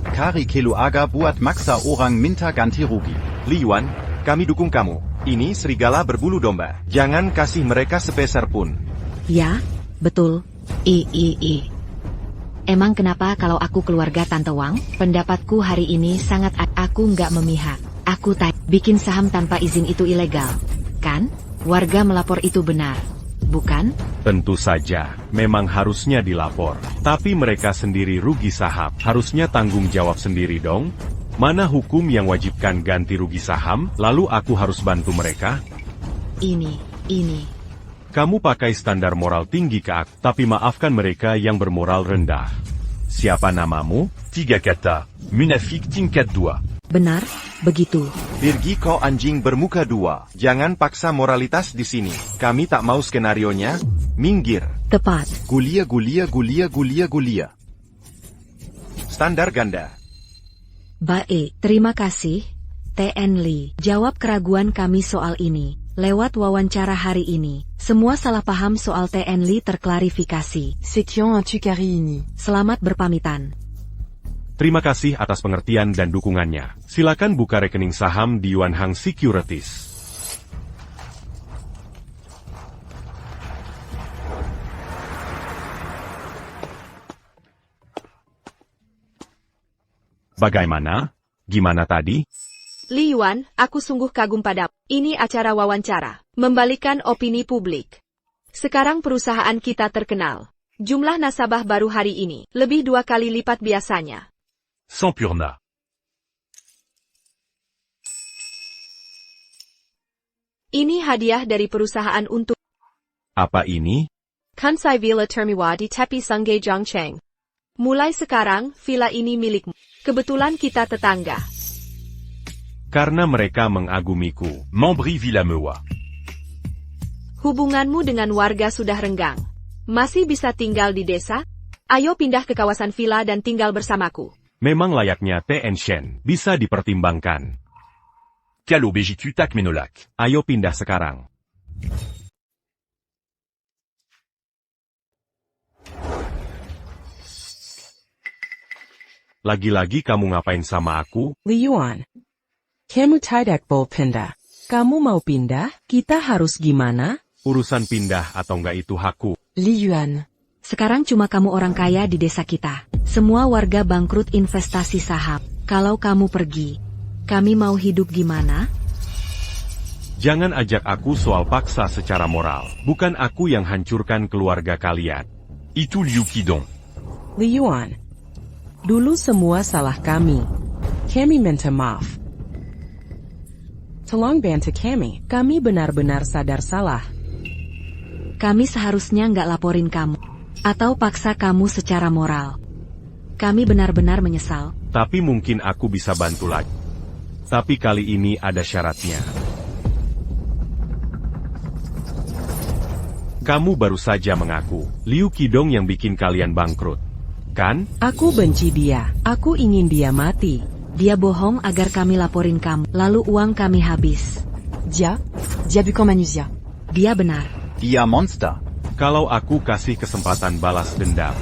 Kari Keluarga buat maksa orang minta ganti rugi. Liuan, kami dukung kamu. Ini serigala berbulu domba. Jangan kasih mereka sepeser pun. Ya, betul. Emang kenapa kalau aku keluarga Tante Wang? Pendapatku hari ini sangat aku nggak memihak. Aku bikin saham tanpa izin itu ilegal. Kan? Warga melapor itu benar. Bukan? Tentu saja, memang harusnya dilapor. Tapi mereka sendiri rugi saham. Harusnya tanggung jawab sendiri dong. Mana hukum yang wajibkan ganti rugi saham, lalu aku harus bantu mereka? Ini. Kamu pakai standar moral tinggi ke aku, tapi maafkan mereka yang bermoral rendah. Siapa namamu? 3 kata, munafik tingkat 2. Benar, begitu. Virgi kau anjing bermuka 2. Jangan paksa moralitas di sini. Kami tak mau skenarionya. Minggir. Tepat. Gulia. Standar ganda. Baik, terima kasih, TN Lee. Jawab keraguan kami soal ini. Lewat wawancara hari ini, semua salah paham soal TN Lee terklarifikasi. Sekian untuk hari ini. Selamat berpamitan. Terima kasih atas pengertian dan dukungannya. Silakan buka rekening saham di Yuanhang Securities. Bagaimana? Gimana tadi? Li Yuan, aku sungguh kagum padamu. Ini acara wawancara, membalikan opini publik. Sekarang perusahaan kita terkenal. Jumlah nasabah baru hari ini, lebih 2 kali lipat biasanya. Sampurna. Ini hadiah dari perusahaan untuk Apa ini? Kansai Villa Termiwa di tepi Sungai Zhangcheng. Mulai sekarang, villa ini milikmu. Kebetulan kita tetangga. Karena mereka mengagumiku. Membri Villa Mewa. Hubunganmu dengan warga sudah renggang. Masih bisa tinggal di desa? Ayo pindah ke kawasan villa dan tinggal bersamaku. Memang layaknya TN Shen. Bisa dipertimbangkan. Kalo bejitu tak menolak. Ayo pindah sekarang. Lagi-lagi kamu ngapain sama aku? Liuan. Kamu tidak mau pindah. Kamu mau pindah? Kita harus gimana? Urusan pindah atau enggak itu hakku. Liuan. Sekarang cuma kamu orang kaya di desa kita. Semua warga bangkrut investasi saham. Kalau kamu pergi, kami mau hidup gimana? Jangan ajak aku soal paksa secara moral. Bukan aku yang hancurkan keluarga kalian. Itu Liu Qidong. Liuan. Dulu semua salah kami. Kami minta maaf. Tolong bantu kami. Kami benar-benar sadar salah. Kami seharusnya nggak laporin kamu. Atau paksa kamu secara moral. Kami benar-benar menyesal. Tapi mungkin aku bisa bantu lagi. Tapi kali ini ada syaratnya. Kamu baru saja mengaku, Liu Qidong yang bikin kalian bangkrut. Kan? Aku benci dia. Aku ingin dia mati. Dia bohong agar kami laporin kamu. Lalu uang kami habis. Dia bukan manusia. Dia benar. Dia monster. Kalau aku kasih kesempatan balas dendam.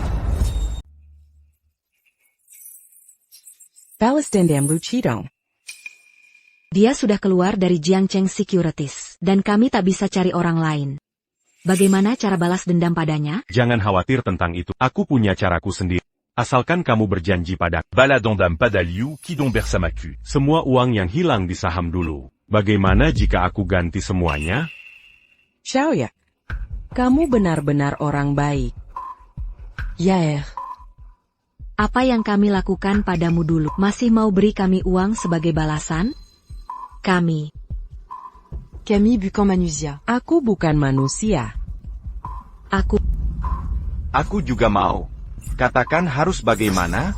Balas dendam Liu Qidong. Dia sudah keluar dari Jiangcheng Securities. Dan kami tak bisa cari orang lain. Bagaimana cara balas dendam padanya? Jangan khawatir tentang itu. Aku punya caraku sendiri. Asalkan kamu berjanji padaku. Baladondam pada Liu Qidong bersamaku. Semua uang yang hilang di saham dulu. Bagaimana jika aku ganti semuanya? Xiaoya, kamu benar-benar orang baik. Yaer. Apa yang kami lakukan padamu dulu? Masih mau beri kami uang sebagai balasan? Kami. Camille Bucan-Manusia. Aku bukan manusia. Aku juga mau. Katakan harus bagaimana?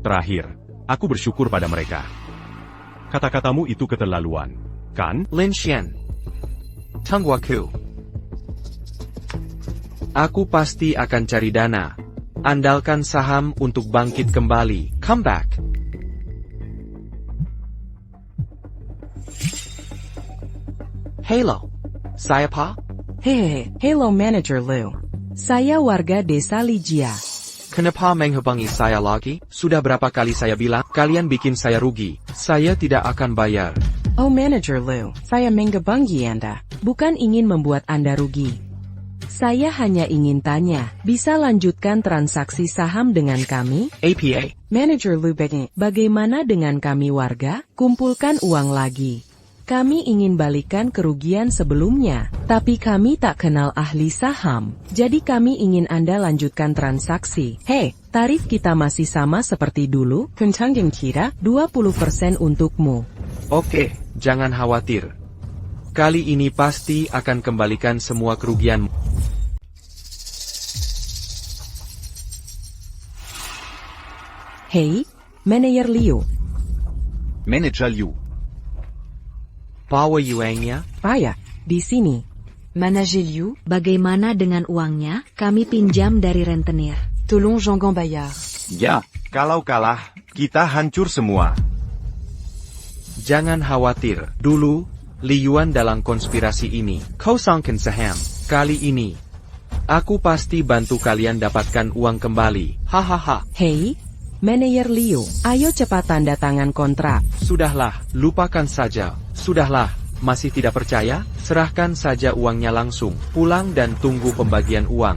Terakhir, aku bersyukur pada mereka. Kata-katamu itu keterlaluan, kan? Lin Xian. Tengwaku. Aku pasti akan cari dana. Andalkan saham untuk bangkit kembali. Come back. Hello. Saya Pa? Hehehe, hello Manager Liu. Saya warga desa Lijia. Kenapa menghubungi saya lagi? Sudah berapa kali saya bilang, kalian bikin saya rugi. Saya tidak akan bayar. Oh Manager Liu, saya menghubungi Anda. Bukan ingin membuat Anda rugi. Saya hanya ingin tanya, bisa lanjutkan transaksi saham dengan kami? APA. Manager Liu bagaimana dengan kami warga? Kumpulkan uang lagi. Kami ingin balikan kerugian sebelumnya, tapi kami tak kenal ahli saham. Jadi kami ingin Anda lanjutkan transaksi. Hei, tarif kita masih sama seperti dulu. Kencang kira 20% untukmu. Oke, jangan khawatir. Kali ini pasti akan kembalikan semua kerugianmu. Hei, Manager Liu. Manager Liu. Bawa yuangnya? Paya, di sini. Manager Liu. Bagaimana dengan uangnya? Kami pinjam dari rentenir. Tolong Jean-Gon Bayard. Ja. Kalau kalah, kita hancur semua. Jangan khawatir. Dulu, Li Yuan dalam konspirasi ini. Kau sangkan saham. Kali ini, aku pasti bantu kalian dapatkan uang kembali. Hahaha. Hei, Manager Liu, ayo cepat tanda tangan kontrak. Sudahlah, lupakan saja. Sudahlah, masih tidak percaya? Serahkan saja uangnya langsung. Pulang dan tunggu pembagian uang.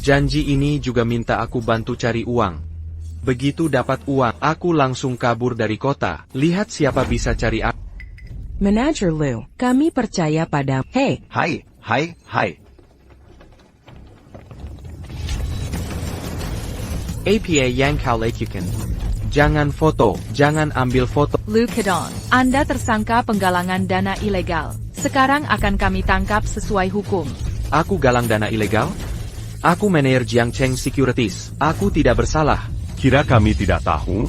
Janji ini juga minta aku bantu cari uang. Begitu dapat uang, aku langsung kabur dari kota. Lihat siapa bisa cari aku. Manager Liu, kami percaya pada... Hei, Hai. APA yang kau lakukan. Jangan foto, jangan ambil foto. Liu Kedong, Anda tersangka penggalangan dana ilegal. Sekarang akan kami tangkap sesuai hukum. Aku galang dana ilegal? Aku manajer Jiangcheng Securities. Aku tidak bersalah. Kira kami tidak tahu?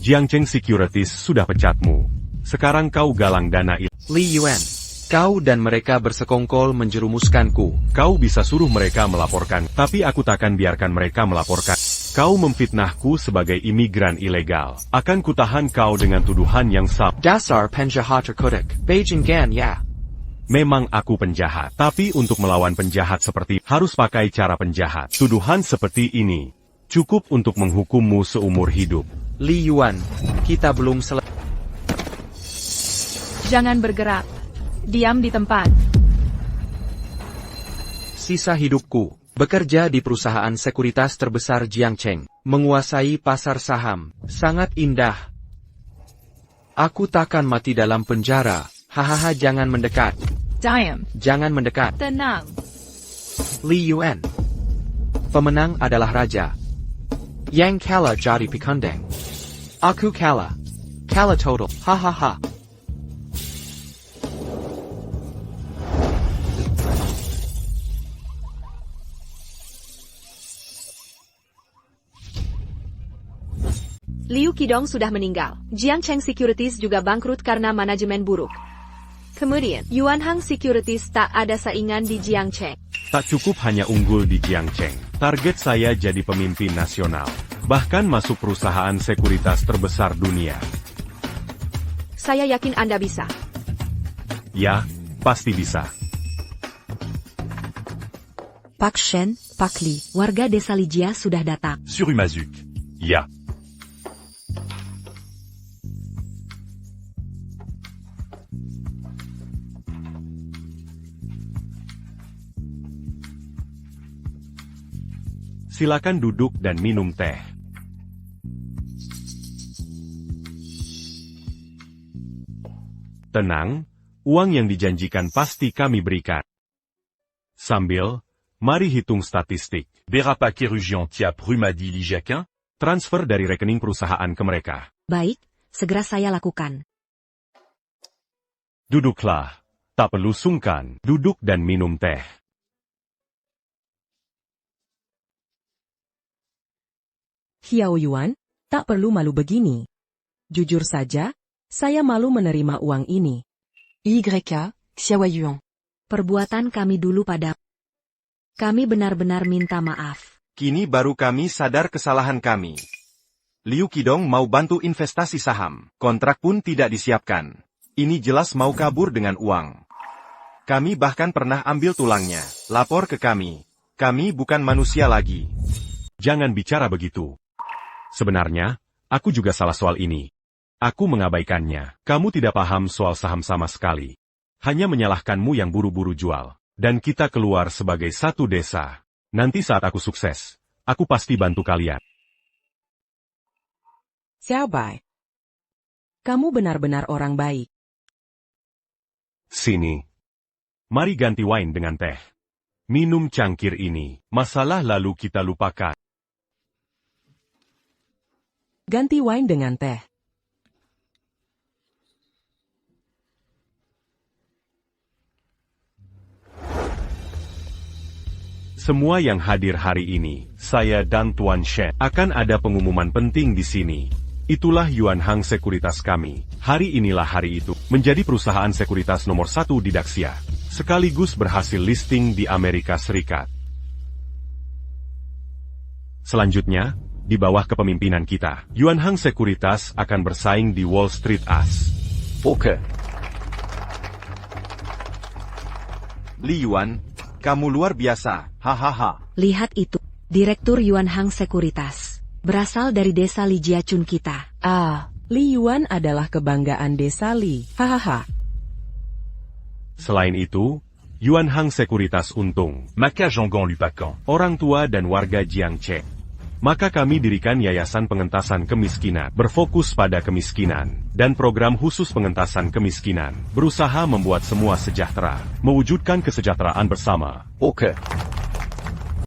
Jiangcheng Securities sudah pecatmu. Sekarang kau galang dana Li Yuan, kau dan mereka bersekongkol menjerumuskanku. Kau bisa suruh mereka melaporkan, tapi aku takkan biarkan mereka melaporkan. Kau memfitnahku sebagai imigran ilegal. Akan kutahan kau dengan tuduhan yang sama. Dasar penjahat terkutuk. Beijing Gan ya. Memang aku penjahat, tapi untuk melawan penjahat seperti harus pakai cara penjahat. Tuduhan seperti ini cukup untuk menghukummu seumur hidup. Li Yuan, kita belum selesai. Jangan bergerak. Diam di tempat. Sisa hidupku, bekerja di perusahaan sekuritas terbesar Jiangcheng, menguasai pasar saham, sangat indah. Aku takkan mati dalam penjara, hahaha jangan mendekat. Diam. Jangan mendekat. Tenang. Li Yuan. Pemenang adalah raja. Yang kalah jadi pekundang. Aku kalah. Kalah total, hahaha. Liu Qidong sudah meninggal. Jiangcheng Securities juga bangkrut karena manajemen buruk. Kemudian, Yuanhang Securities tak ada saingan di Jiangcheng. Tak cukup hanya unggul di Jiangcheng. Target saya jadi pemimpin nasional. Bahkan masuk perusahaan sekuritas terbesar dunia. Saya yakin Anda bisa. Ya, pasti bisa. Pak Shen, Pak Li, warga desa Lijia sudah datang. Sur Umazuk. Ya. Silakan duduk dan minum teh. Tenang, uang yang dijanjikan pasti kami berikan. Sambil, mari hitung statistik. Berapa kerugian tiap rumah di Lijakin? Transfer dari rekening perusahaan ke mereka. Baik, segera saya lakukan. Duduklah. Tak perlu sungkan, duduk dan minum teh. Xiao Yuan, tak perlu malu begini. Jujur saja, saya malu menerima uang ini. YK, Xiao Yuan. Perbuatan kami dulu pada. Kami benar-benar minta maaf. Kini baru kami sadar kesalahan kami. Liu Qidong mau bantu investasi saham, kontrak pun tidak disiapkan. Ini jelas mau kabur dengan uang. Kami bahkan pernah ambil tulangnya, lapor ke kami. Kami bukan manusia lagi. Jangan bicara begitu. Sebenarnya, aku juga salah soal ini. Aku mengabaikannya. Kamu tidak paham soal saham sama sekali. Hanya menyalahkanmu yang buru-buru jual. Dan kita keluar sebagai satu desa. Nanti saat aku sukses, aku pasti bantu kalian. Xiao Bai. Kamu benar-benar orang baik. Sini. Mari ganti wine dengan teh. Minum cangkir ini. Masalah lalu kita lupakan. Ganti wine dengan teh. Semua yang hadir hari ini, saya dan Tuan Shen, akan ada pengumuman penting di sini. Itulah Yuan Hang Sekuritas kami. Hari inilah hari itu, menjadi perusahaan sekuritas nomor 1 di Daxia. Sekaligus berhasil listing di Amerika Serikat. Selanjutnya, di bawah kepemimpinan kita, Yuan Hang Sekuritas akan bersaing di Wall Street As. Oke. Li Yuan, kamu luar biasa, hahaha. Lihat itu, Direktur Yuan Hang Sekuritas. Berasal dari desa Li Jiachun kita. Ah, Li Yuan adalah kebanggaan desa Li. Hahaha. Selain itu, Yuan Hang Sekuritas untung. Maka Zhonggang Lupakan. Orang tua dan warga Jiangche. Maka kami dirikan Yayasan Pengentasan Kemiskinan, berfokus pada kemiskinan, dan program khusus pengentasan kemiskinan, berusaha membuat semua sejahtera, mewujudkan kesejahteraan bersama. Oke.